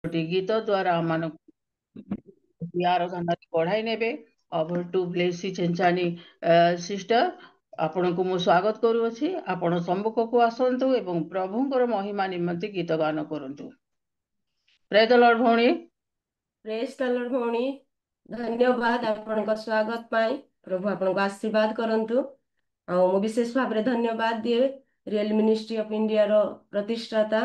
गीत द्वारा आम आराधना बढ़ाई नेबे ओवर टू ब्लेसी चेंचानी सिस्टर आपण को मु स्वागत करूँगी। आपण सम्मुख को आसतु एवं प्रभुंकर महिमा निमंते गीत गान करंतु। प्रेज द लॉर्ड भौणी। प्रेज द लॉर्ड भौणी धन्यवाद आपनका स्वागत पाई प्रभु आपनको आशीर्वाद करंतु। मु विशेष भाव में धन्यवाद दिए रियल मिनिस्ट्री ऑफ इंडिया रो प्रतिष्ठाता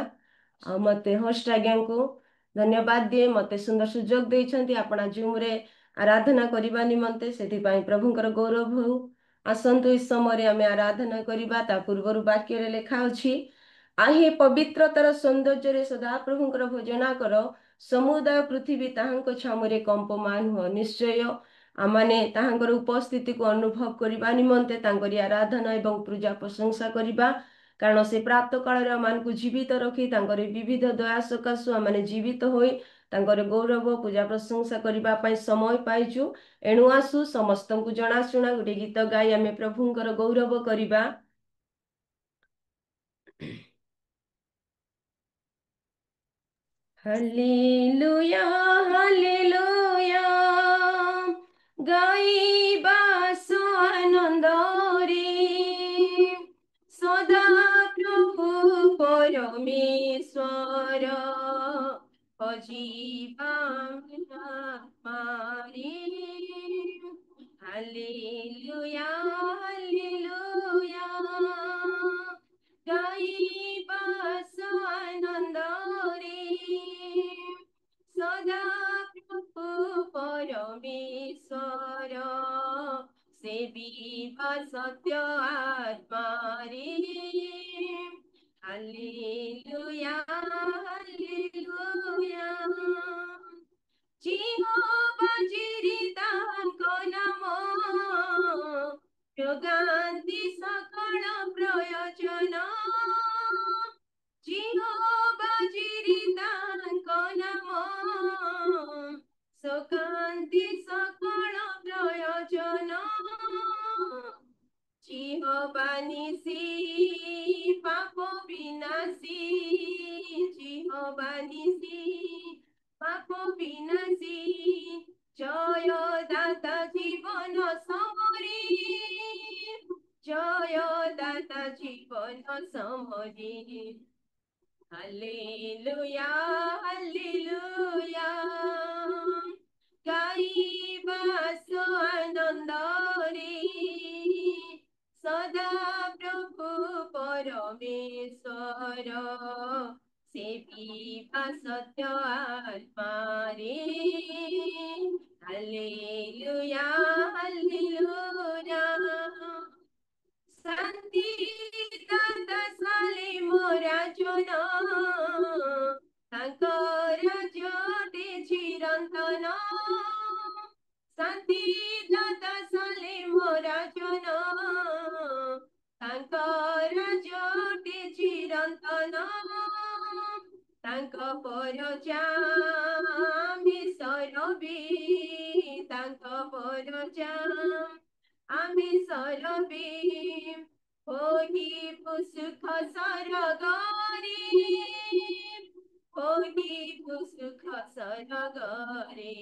मते होस्ट आज्ञा को धन्यवाद दिए मते सुंदर सुजोग देइछंती आपना जूम रे आराधना करिबा निमंते सेति पाई प्रभुंकर गौरव हो। आसंतु इस समय रे हमें आराधना करिबा ता पूर्वरु वाक्य रे लेखा अछि आहे पवित्रतार सौंदर्य रे सदा प्रभुंकर भजना करो समुदाय पृथ्वी ताहांको छामुरे कंपमान हो। निश्चय आमाने ताहांकर उपस्थिति को अनुभव करिबा निमंते तांकरी आराधना एवं पूजा प्रशंसा करिबा कारण से प्राप्त काल मान को जीवित रखी तांकर विविध दया सकाशु आमाने जीवित होई तांकर गौरव पूजा प्रशंसा करिबा पई समय पाइजु। एणु आसु समस्त को जनाशुना गोटे गीत गाई आमे प्रभुंकर गौरव करिबा। हालेलुया हालेलुया गाइबा आनंद रे सदा प्रभु परमेश्वर अजीबा मारे। हालेलुया हालेलुया गाइबा आनंद रे सदा प्रभु परमेश्वर सेविबा सत्य आत्मा रे। हालेलुया हालेलुया जिहोवा जिरि ताहांको नाम योगान्ति सकल प्रयोजन जिहोवा जिरि ताहांको नाम सुकान्ति सकल प्रयोजन जिहोवा निसी पाप विनाशी जिहोवा निसी पाप विनाशी जय दाता जीवन समरी जय दाता जीवन समरी। हालेलुया हालेलुया गाइबा आनंद रे सदा प्रभु परमेश्वर सेविबा सत्य आत्मा रे। हालेलुया हालेलुया शांति दाता साले मोरा जन तांकर ज्योति चिरंतन शांति दाता साले मोरा जन तांकर ज्योति चिरंतन तांक पर आमी सरबी तांक पर आमी सरबी होई पुसुख सरगरी होई पुसुख सरगरी।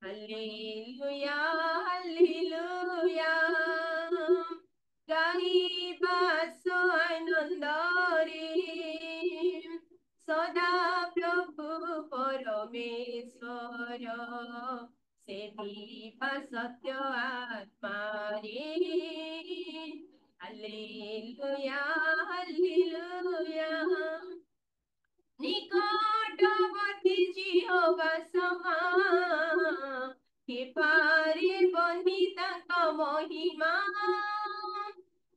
हालेलुया हालेलुया गाइबा आनंद रे सदा प्रभु परमेश्वर सेविबा सत्य आत्मा रे। हालेलुया हालेलुया निकटवर्ती जिहोवा समा के पारे बन्ही तांका महिमा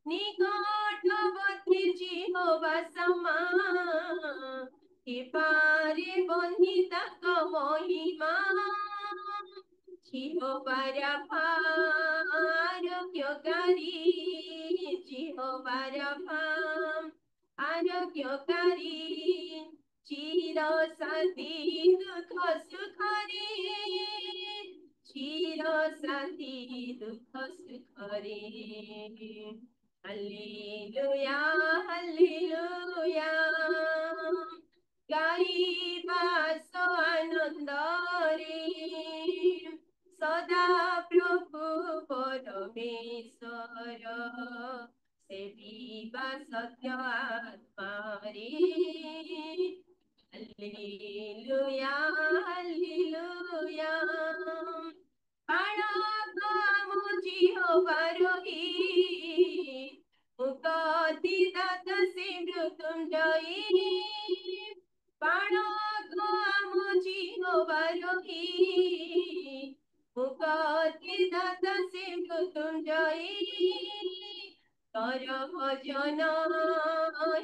निकटवर्ती जिहोवा समा के पारे बन्ही तांका महिमा जिहोवार आरोग्यकारी जिहोवार आरोग्यकारी चिर शांति दुख सुखरे चिर शांति दुख सुखरे। हालेलुया हालेलुया गाइब से पीवा सत्य आत्मारे हालेलुया हालेलुया प्राण जिहोबारोही मुक्तिदात से मृत्युंजयी प्राण जिहोबारोही मुक्तिदात से मृत्युंजयी कर भजन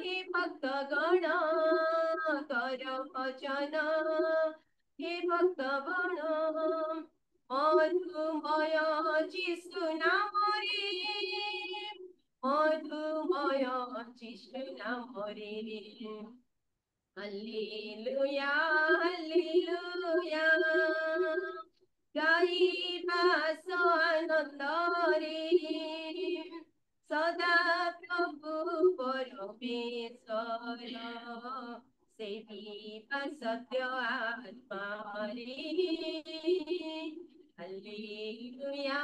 हे भक्तगण कर भजन हे भक्तगण मधुमय जिसु नामरे मधुमय जिसु नामरे हालेलुया हालेलुया गाइबा आनंदरे सदा प्रभु परमेश्वर सेविका सत्य आत्मारे हालेलुया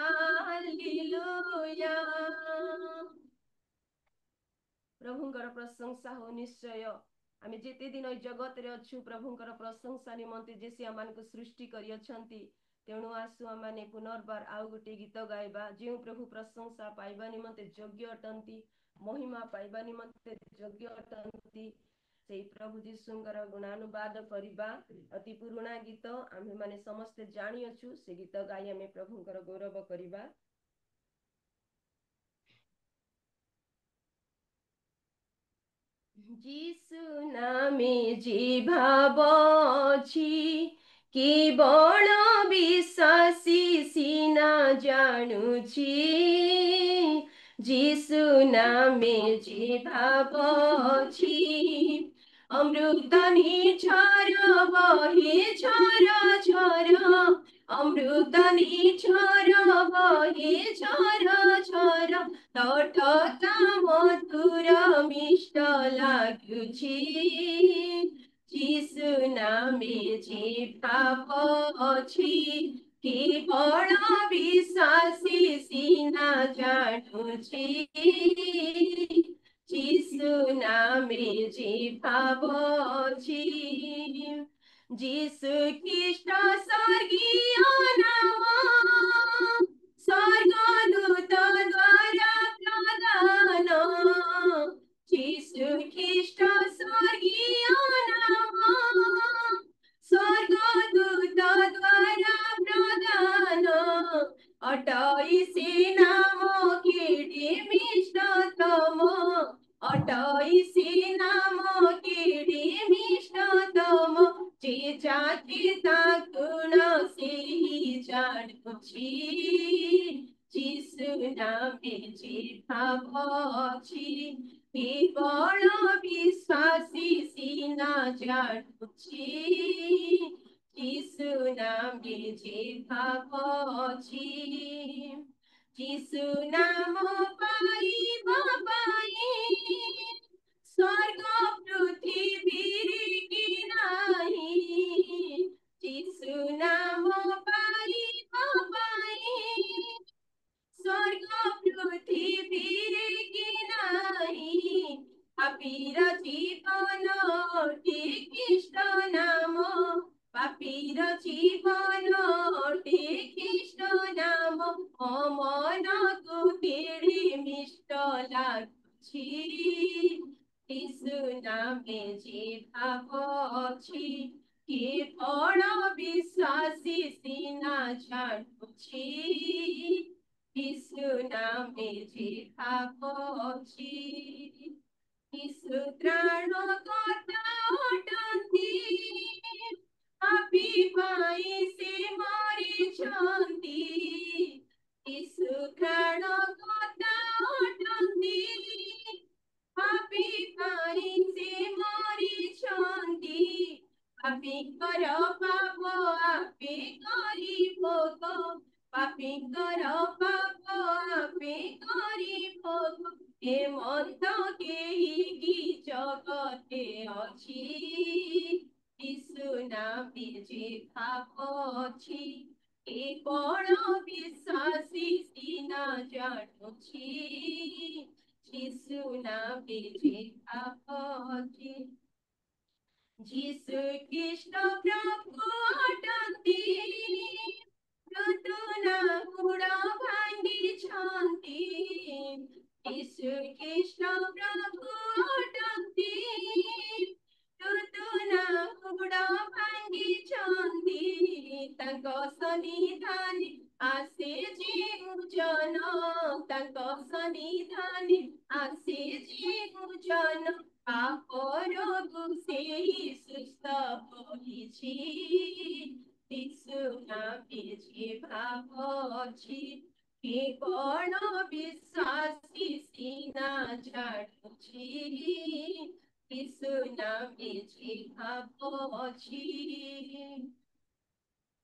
हालेलुया प्रभुंकर प्रशंसा हो निश्चय आमे जेते दिन जगत रे अछु प्रभुंकर प्रशंसा निमंते जेसी आमानकु सृष्टि करि अछंती तेणु आसु आमाने पुनर्बार आउ गोटे गीत गाइबा जे प्रभु प्रशंसा पाइबा निमंते योग्य अटंती महिमा पाइबा निमंते योग्य अटंती से प्रभु जीशुंकर गुणानुवाद करिबा अति पुराना गीत आमे माने समस्त जानि अछु से गीत गाई आमे प्रभुंकर गौरव करिबा जीशु नामे जे भाव अछि केवल विश्वासी सिना जानुछि जीशु नामे जे भाव अछि अमृत निझर बहे झर झर अमृत निझर बहे झर झर तटका मधुर मिष्ट लाଗୁଛି जीशु नामे जे भाव अछि केवल विश्वासी सिना जानुछि जीशु नामे जे भाव अछि जीशु ख्रीष्ट स्वर्गीय नाम स्वर्गदूत द्वारा प्रदान जीशु ख्रीष्ट स्वर्गीय नाम स्वर्गदूत द्वारा प्रदान अटैसी नाम कीर्ति मिष्टतम अटैसी नाम कीर्ति मिष्टतम जे जाति ताकुण से जानुछि जीशु नामे जे भाव अछि केवल विश्वासी सिना जानुछि जीशु नामे जे भाव अछि जीशु नाम पाइबा पाई स्वर्ग पृथ्वी की नाही जीशु नाम पाइबा पाई स्वर्ग पृथ्वी की नाही पापीर जीवन ख्रीष्ट नाम पापीर जीवन ख्रीष्ट नाम मन को केड़ी मिष्ट लाଗୁଛି जीशु नामे जे भाव अछि केवल विश्वासी सिना जानुछि जीशु नामे जे भाव अछि जीशु त्राण कर्ता अटंती पापी पाई से मरिछंती जीशु त्राण कर्ता अटंती पापी पाई से मरिछंती पापीकर पाप आपे करी भोग पापीकर पाप आपे करी भोग हेमंत केही जगते अछि जीशु नामे जे भाव अछि ଏ କଣ ବିଶ୍ୱାସୀ ସିନା ଜାଣୁଛି ଯୀଶୁ ନାମେ ଯେ ଭାବୁଛି ଯୀଶୁ ଖ୍ରୀଷ୍ଟ ପ୍ରଭୁ ଅଟନ୍ତି ନୂତନ ଗୁଣ ଭାଙ୍ଗିଛନ୍ତି ଯୀଶୁ ଖ୍ରୀଷ୍ଟ ପ୍ରଭୁ ଅଟନ୍ତି ନୂତନ ଗୁଣ ଭାଙ୍ଗିଛନ୍ତି ତାଙ୍କ ସନ୍ନିଧାନେ ଆସେ ଯେଉଁ ଜନ ତାଙ୍କ ସନ୍ନିଧାନେ ଆସେ ଯେଉଁ ଜନ ପାପରୋଗୁ ସେହି ସୁସ୍ଥ ହୋଇଛି ଯୀଶୁ ନାମେ ଯେ ଭାବୁଛି କେବଳ ବିଶ୍ୱାସୀ ସିନା ଜାଣୁଛି ଯୀଶୁ ନାମେ ଯେ ଭାବୁଛି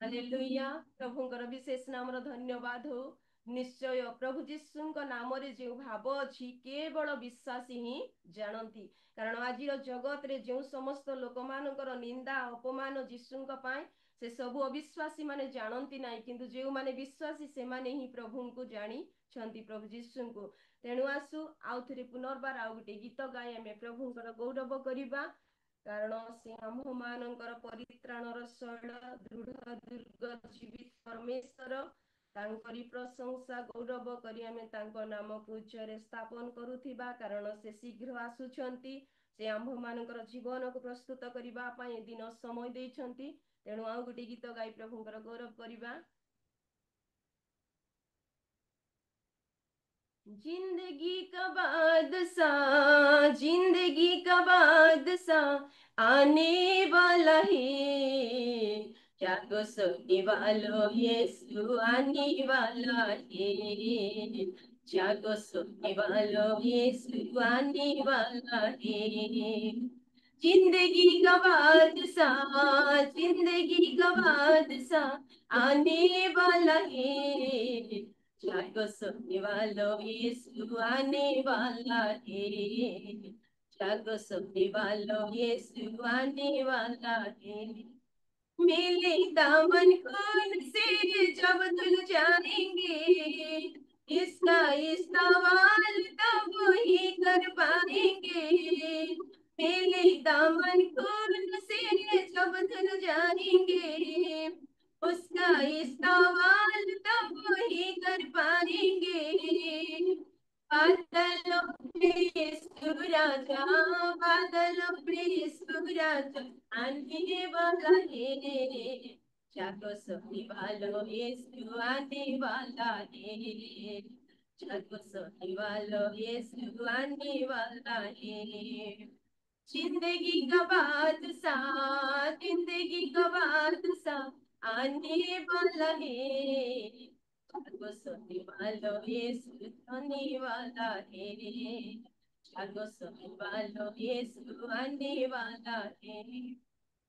ହାଲେଲୁୟା ପ୍ରଭୁଙ୍କର ବିଶେଷ ନାମର ଧନ୍ୟବାଦ ହଉ ନିଶ୍ଚୟ ପ୍ରଭୁ ଯୀଶୁଙ୍କ ନାମରେ ଯେଉଁ ଭାବ ଅଛି କେବଳ ବିଶ୍ୱାସୀ ହିଁ ଜାଣନ୍ତି କାରଣ ଆଜିର ଜଗତରେ ଯେଉଁ ସମସ୍ତ ଲୋକମାନଙ୍କର ନିନ୍ଦା ଅପମାନ ଯୀଶୁଙ୍କ ପାଇଁ ସେ ସବୁ ଅବିଶ୍ୱାସୀ ମାନେ ଜାଣନ୍ତି ନାହିଁ କିନ୍ତୁ ଯେଉଁମାନେ ବିଶ୍ୱାସୀ ସେମାନେ ହିଁ ପ୍ରଭୁଙ୍କୁ ଜାଣିଛନ୍ତି ପ୍ରଭୁ ଯୀଶୁଙ୍କୁ ତେଣୁ ଆସୁ ଆଉ ଥରେ ପୁନର୍ବାର ଆଉ ଗୋଟେ ଗୀତ ଗାଇ ଆମେ ପ୍ରଭୁଙ୍କର ଗୌରବ କରିବା କାରଣ ସେ ଆମ୍ଭମାନଙ୍କର ପରିତ୍ରାଣର ଶୈଳ ଦୃଢ଼ ଦୁର୍ଗ ଜୀବିତ ପରମେଶ୍ୱର ତାଙ୍କରି ପ୍ରଶଂସା ଗୌରବ କରି ଆମେ ତାଙ୍କ ନାମକୁ ଉଚ୍ଚରେ ସ୍ଥାପନ କରୁଥିବା କାରଣ ସେ ଶୀଘ୍ର ଆସୁଛନ୍ତି ସେ ଆମ୍ଭମାନଙ୍କର ଜୀବନକୁ ପ୍ରସ୍ତୁତ କରିବା ପାଇଁ ଦିନ ସମୟ ଦେଇଛନ୍ତି ତେଣୁ ଆଉ ଗୋଟେ ଗୀତ ଗାଇ ପ୍ରଭୁଙ୍କର ଗୌରବ କରିବା जिंदगी का बादशाह जिंदगी का बादशाह आने वाला है जागो सोने वालों यीशु आने वाला है जागो सोने वालों यीशु आने वाला है जिंदगी का बादशाह जिंदगी का बादशाह आने वाला है जागो सोने वालों यीशु आने वाला है जागो सोने वालों यीशु आने वाला है मेले दामन खून से जब धुल जाएंगे इसका इस्तेमाल तब ही कर पाएंगे मेले दामन खून से जब धुल जाएंगे उसका इस्तेमाल तब ही कर पाएंगे बादलों में यीशु राजा बादलों में यीशु राजा आने वाला है जागो सोने वालों यीशु आने वाला है जागो सोने वालों यीशु आने वाला है जिंदगी का बादशाह जिंदगी का बादशाह आने वाला है जागो सोने वालों यीशु आने वाला है जागो सोने वालों यीशु आने वाला है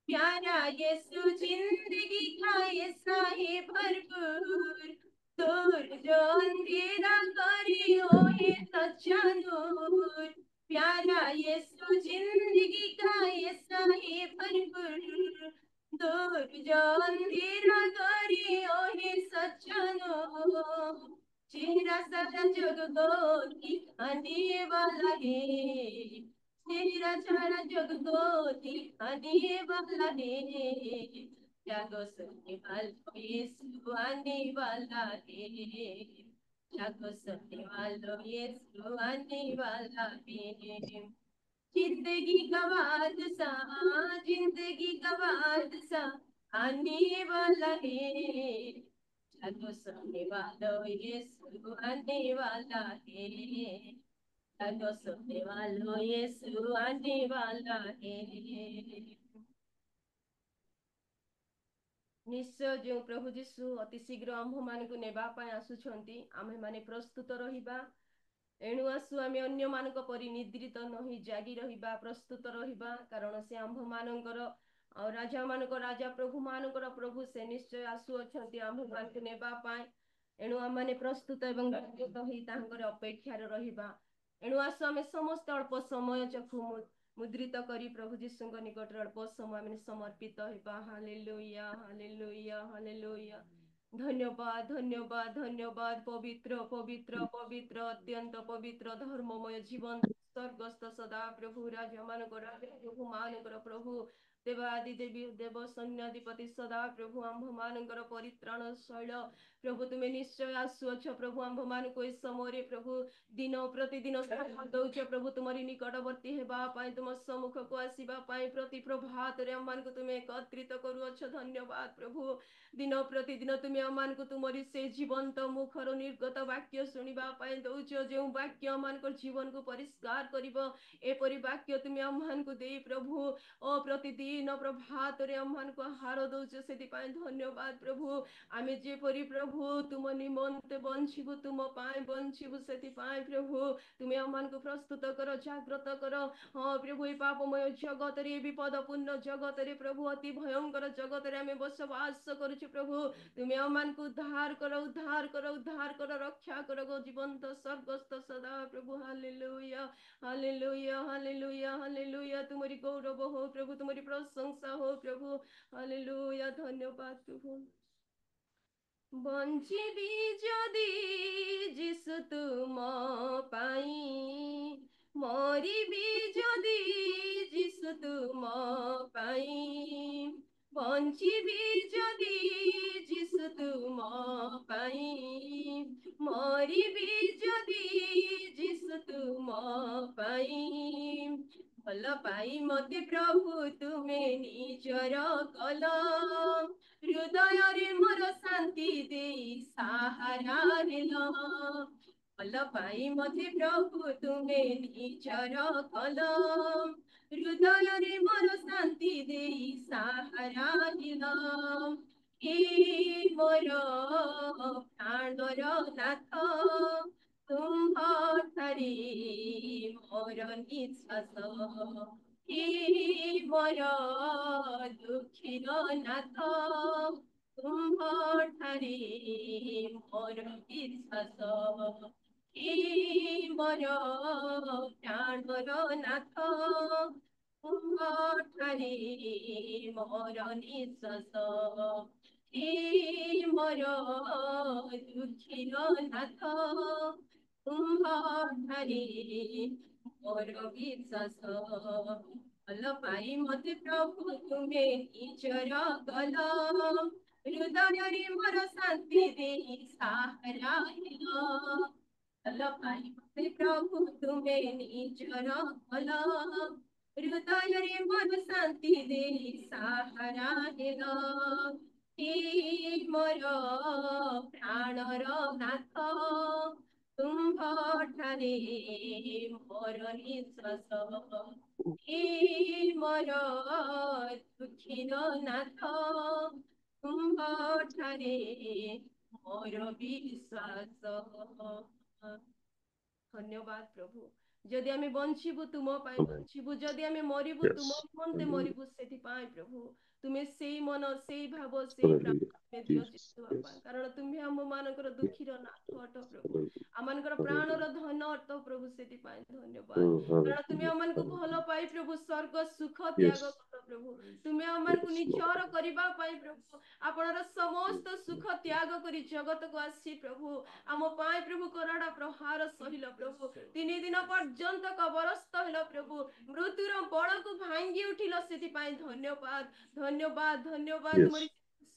प्यारा यीशु जिंदगी का ऐसा है भरपूर दूर जो अंधेरा करियो है सच्चा नूर प्यारा यीशु जिंदगी का ऐसा है भरपूर दूर जो अंधेरा करियो है सच्चा नूर चेहरा सदा जग गोरी आने वाला है तेरा छाड़ा जग गोरी आने वाला है जागो सोने वालों यीशु आने वाला है जागो सोने वालों यीशु आने वाला है जिंदगी का बादशाह जिंदगी का बादशाह आने वाला है जागो सोने वालों यीशु आने वाला है जागो सोने वालों यीशु आने वाला है ନିଶ୍ଚୟ ଯେଉଁ ପ୍ରଭୁ ଯୀଶୁ ଅତି ଶୀଘ୍ର ଆମ୍ଭମାନଙ୍କୁ ନେବା ପାଇଁ ଆସୁଛନ୍ତି ଆମେମାନେ ପ୍ରସ୍ତୁତ ରହିବା ଏଣୁ ଆସୁ ଆମେ ଅନ୍ୟମାନଙ୍କ ପରି ନିଦ୍ରିତ ନହୋଇ ଜାଗି ରହିବା ପ୍ରସ୍ତୁତ ରହିବା କାରଣ ସେ ଆମ୍ଭମାନଙ୍କର ଆଉ ରାଜାମାନଙ୍କ ରାଜା ପ୍ରଭୁମାନଙ୍କର ପ୍ରଭୁ ସେ ନିଶ୍ଚୟ ଆସୁଅଛନ୍ତି ଆମ୍ଭମାନଙ୍କୁ ନେବା ପାଇଁ ଏଣୁ ଆମମାନେ ପ୍ରସ୍ତୁତ ଏବଂ ଜାଗୃତ ହୋଇ ତାଙ୍କର ଅପେକ୍ଷାରେ ରହିବା ଏଣୁ ଆସୁ ଆମେ ସମସ୍ତେ ଅଳ୍ପ ସମୟ ଚକ୍ଷୁ ମୁଦ୍ରିତ କରି ପ୍ରଭୁ ଯୀଶୁଙ୍କ ନିକଟରେ ଅଳ୍ପ ସମୟ ଆମେ ସମର୍ପିତ ହେବା ହାଲେଲୁୟା ହାଲେଲୁୟା ହାଲେଲୁୟା धन्यवाद धन्यवाद धन्यवाद पवित्र पवित्र पवित्र अत्यंत पवित्र धर्ममय जीवन स्वर्गस्थ सदा प्रभु राजा मानकर राजा प्रभु मानकर प्रभु देवादि देवी देव सैन्याधिपति सदा प्रभु आंभ मानकर परित्राण शैल प्रभु तुम्हें निश्चय आसुअछ प्रभु आंभ मान को इस समय प्रभु दिन प्रतिदिन दौच प्रभु तुम्हारी निकटवर्ती हेबा पाई तुम सम्मुख को आसीबा पाई प्रति प्रभात रे अम्मान को तुम्हें एकत्रित करूअछ धन्यवाद प्रभु दिन प्रतिदिन तुम्हें अमान को तुमरी से जीवंत मुखर निर्गत वाक्य शुणा दौच जो वाक्य अमान जीवन को परिष्कार कर एपरी वाक्य तुम्हें अमान को दे प्रभु ओ प्रतिदिन प्रभात रे अमान को आहार दौच से धन्यवाद प्रभु आम जेपरी प्रभु तुम निमंते बंचबू तुम पाए बंचबू से प्रभु तुम्हें अमान को प्रस्तुत कर जाग्रत कर हाँ प्रभु पापमय जगत रे विपदपूर्ण जगत रे प्रभु अति भयंकर जगत रे आम बसवास कर प्रभु तुम्हें अमान को उद्धार करो उद्धार करो उद्धार करो रक्षा करो गो जीवंत स्वर्गस्थ सदा प्रभु हालेलुया हालेलुया हालेलुया हालेलुया तुम्हारी गौरव हो प्रभु तुम्हारी प्रशंसा हो प्रभु हालेलुया धन्यवाद प्रभु बंचिबी जदि जिसु तुम पाई मरिबी जदि जिसु तुम पाई बंचिबी जदि जिसु तुम पाई मरिबी जदि जिसु तुम पाई भल पाई मते प्रभु तुमे निजर कल हृदय रे मोर शांति दे सहारा नेल भल पाई मते प्रभु तुमे निजर कल हृदय रे मोर शांति दे सहारा नेल ए मोर प्राणर नाथ तुम ठारे मोर निश्वास मोर दुखीर नाथ तुम ठारे मोर विश्वास मोर प्राणर नाथ तुम ठारे मोर निश्वास मोर दुखीर नाथ तुम ठारे मोर विश्वास भल पाई मते प्रभु तुमे निजर कल हृदय रे मोर शांति दे सहारा हेल भल पाई मते प्रभु तुमे निजर कल हृदय रे मोर शांति दे सहारा हेल मोर प्राणर नाथ तुम ठारे मोर निश्वास मोर दुखीर नाथ तुम ठारे मोर विश्वास धन्यवाद प्रभु जदि आम बंचबू तुम बंचबू जदि आम मरबू तुम निमंते मरबू से प्रभु तुम्हें से मन से भाव से प्राण दियो कारण तुम्हें आम मानकर दुखीर नाथ अट प्रभु आमर प्राणर धन अट प्रभु से धन्यवाद कारण तुम्हें आम भल पाई प्रभु स्वर्ग सुख त्याग कर प्रभु तुम्हें आम निजर करने प्रभु आपणर समस्त सुख त्याग कर जगत को आसी प्रभु आम पाई प्रभु कराड़ा प्रहार सहिल प्रभु 3 दिन पर्यंत कबरस्थ हेल प्रभु मृत्युर बड़ को भांगी उठिल से धन्यवाद धन्यवाद धन्यवाद तुम्हारी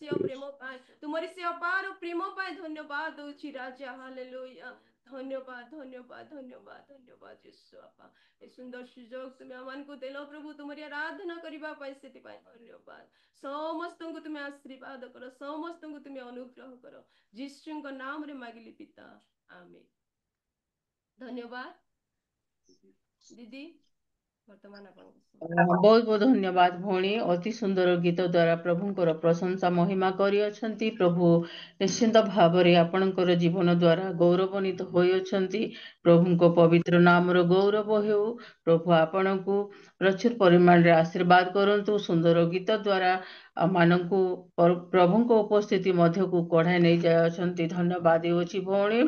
प्रेम पाए तुम्हारी से अपार प्रेम पाए धन्यवाद दौची राजा हालेलुया धन्यवाद धन्यवाद धन्यवाद धन्यवाद यीशु आपा ए सुंदर सुजोग तुम आमान को देलो प्रभु तुम्हारी आराधना करबा पाए सेति पाए धन्यवाद समस्त को तुम्हें आशीर्वाद करो समस्त को तुम्हें अनुग्रह करो यीशु को नाम रे मागिली पिता आमीन धन्यवाद दीदी वर्तमान बहुत बहुत धन्यवाद भौणी अति सुंदर गीत द्वारा प्रभुंकर प्रशंसा महिमा करियछंती प्रभु निश्चिंत भावरे आपणकर जीवन द्वारा गौरवान्वित होइछंती प्रभुंको पवित्र नामर गौरव हेउ प्रभु आपणको प्रचुर परिमाण रे आशीर्वाद करंतु सुंदर गीत द्वारा मानकु प्रभुंको उपस्थिति मध्यकु कढ़ाई नहीं जायछंती धन्यवाद होछि भौणी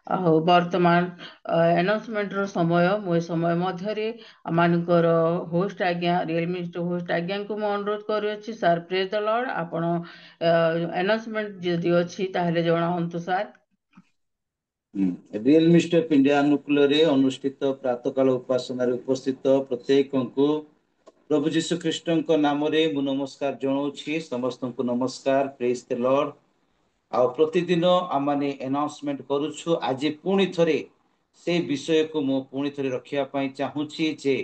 वर्तमान अनाउंसमेंट रो समय मु समय मध्य आमर होस्ट आज्ञा रियल मिनिस्टर होस्ट आज्ञा को मु अनुरोध करुच्ची सर प्रेज द लॉर्ड आपण अनाउंसमेंट जदि अच्छी ताहले जणावंतु sir. Real minister of India अनुकूल अनुष्ठित प्रातःकाल उपासना उपस्थित प्रत्येक को प्रभु जीशु ख्रीष्ट नाम मु नमस्कार जनाऊँगी समस्त को नमस्कार प्रेज द लॉर्ड। आ प्रतिदिन आम अनाउंसमेंट करुछु आज पुणी थरे से विषय को मु पुणी थरे रखिया चाहूँगी जे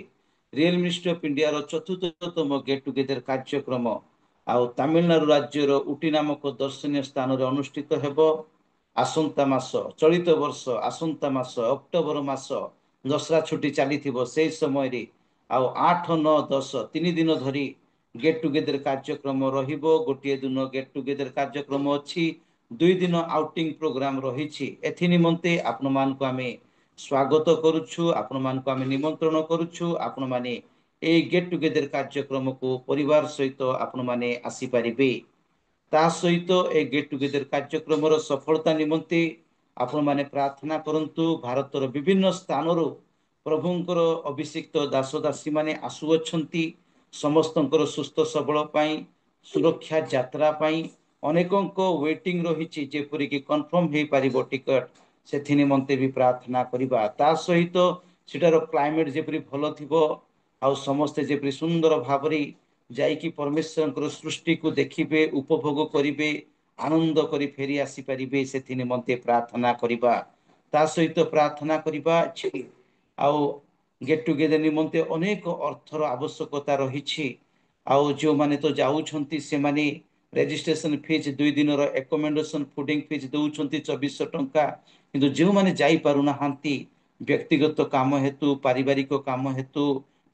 रियल मिनिस्टर ऑफ इंडिया रो चतुर्थतम गेट टुगेदर कार्यक्रम आउ तमिलनाडु राज्यर उटी नामक दर्शनीय स्थान रे अनुष्ठित हेबो। आसंता मास चलित वर्ष आसंता मास अक्टोबर मास दसरा छुट्टी चली से समय रे आउ 8, 9, 10 तीन दिन धरी गेट टुगेदर कार्यक्रम रहिबो। गोटे दिन गेट टुगेदर कार्यक्रम अच्छी 2 दिन आउटिंग प्रोग्राम रही एथि निमंते आपण मान को आमे स्वागत करुछु आपण मान को आमे निमंत्रण करुछु आपण माने ए गेट टुगेदर कार्यक्रम को परिवार सहित आपण माने आसी परिबे। ता सहित ए गेट टुगेदर कार्यक्रम सफलता निमंते आपण माने प्रार्थना करंतु। भारतर विभिन्न स्थानरू प्रभुंकर अभिषिक्त दास दासी माने आसुअछंती समस्तंकर सुस्थ सबल पाई सुरक्षा यात्रा पाई अनेकों वेटिंग रही जेपरी कि कन्फर्म हो पारिबो टिकट से निमंते भी प्रार्थना करिबा। ता सहित सेटार क्लाइमेट जेपरी भल थिबो आउ समस्ते जेपरी सुंदर भाबरी जाइकी परमेश्वर सृष्टि को देखिबे उपभोग करिबे आनंद करी फेरी आसी परिबे से निमंते प्रार्थना करिबा। ता सहित प्रार्थना करिबा आउ गेट टुगेदर निमंते अनेक अर्थर आवश्यकता रही आउ जो माने तो जाउछंती से माने रेजिस्ट्रेशन फीस 2 दिन एकोमेंडेशन फूडिंग फीस दौरान 2400 टंका किंतु जो माने जाई पारु नाहांती व्यक्तिगत काम हेतु पारिवारिक काम हेतु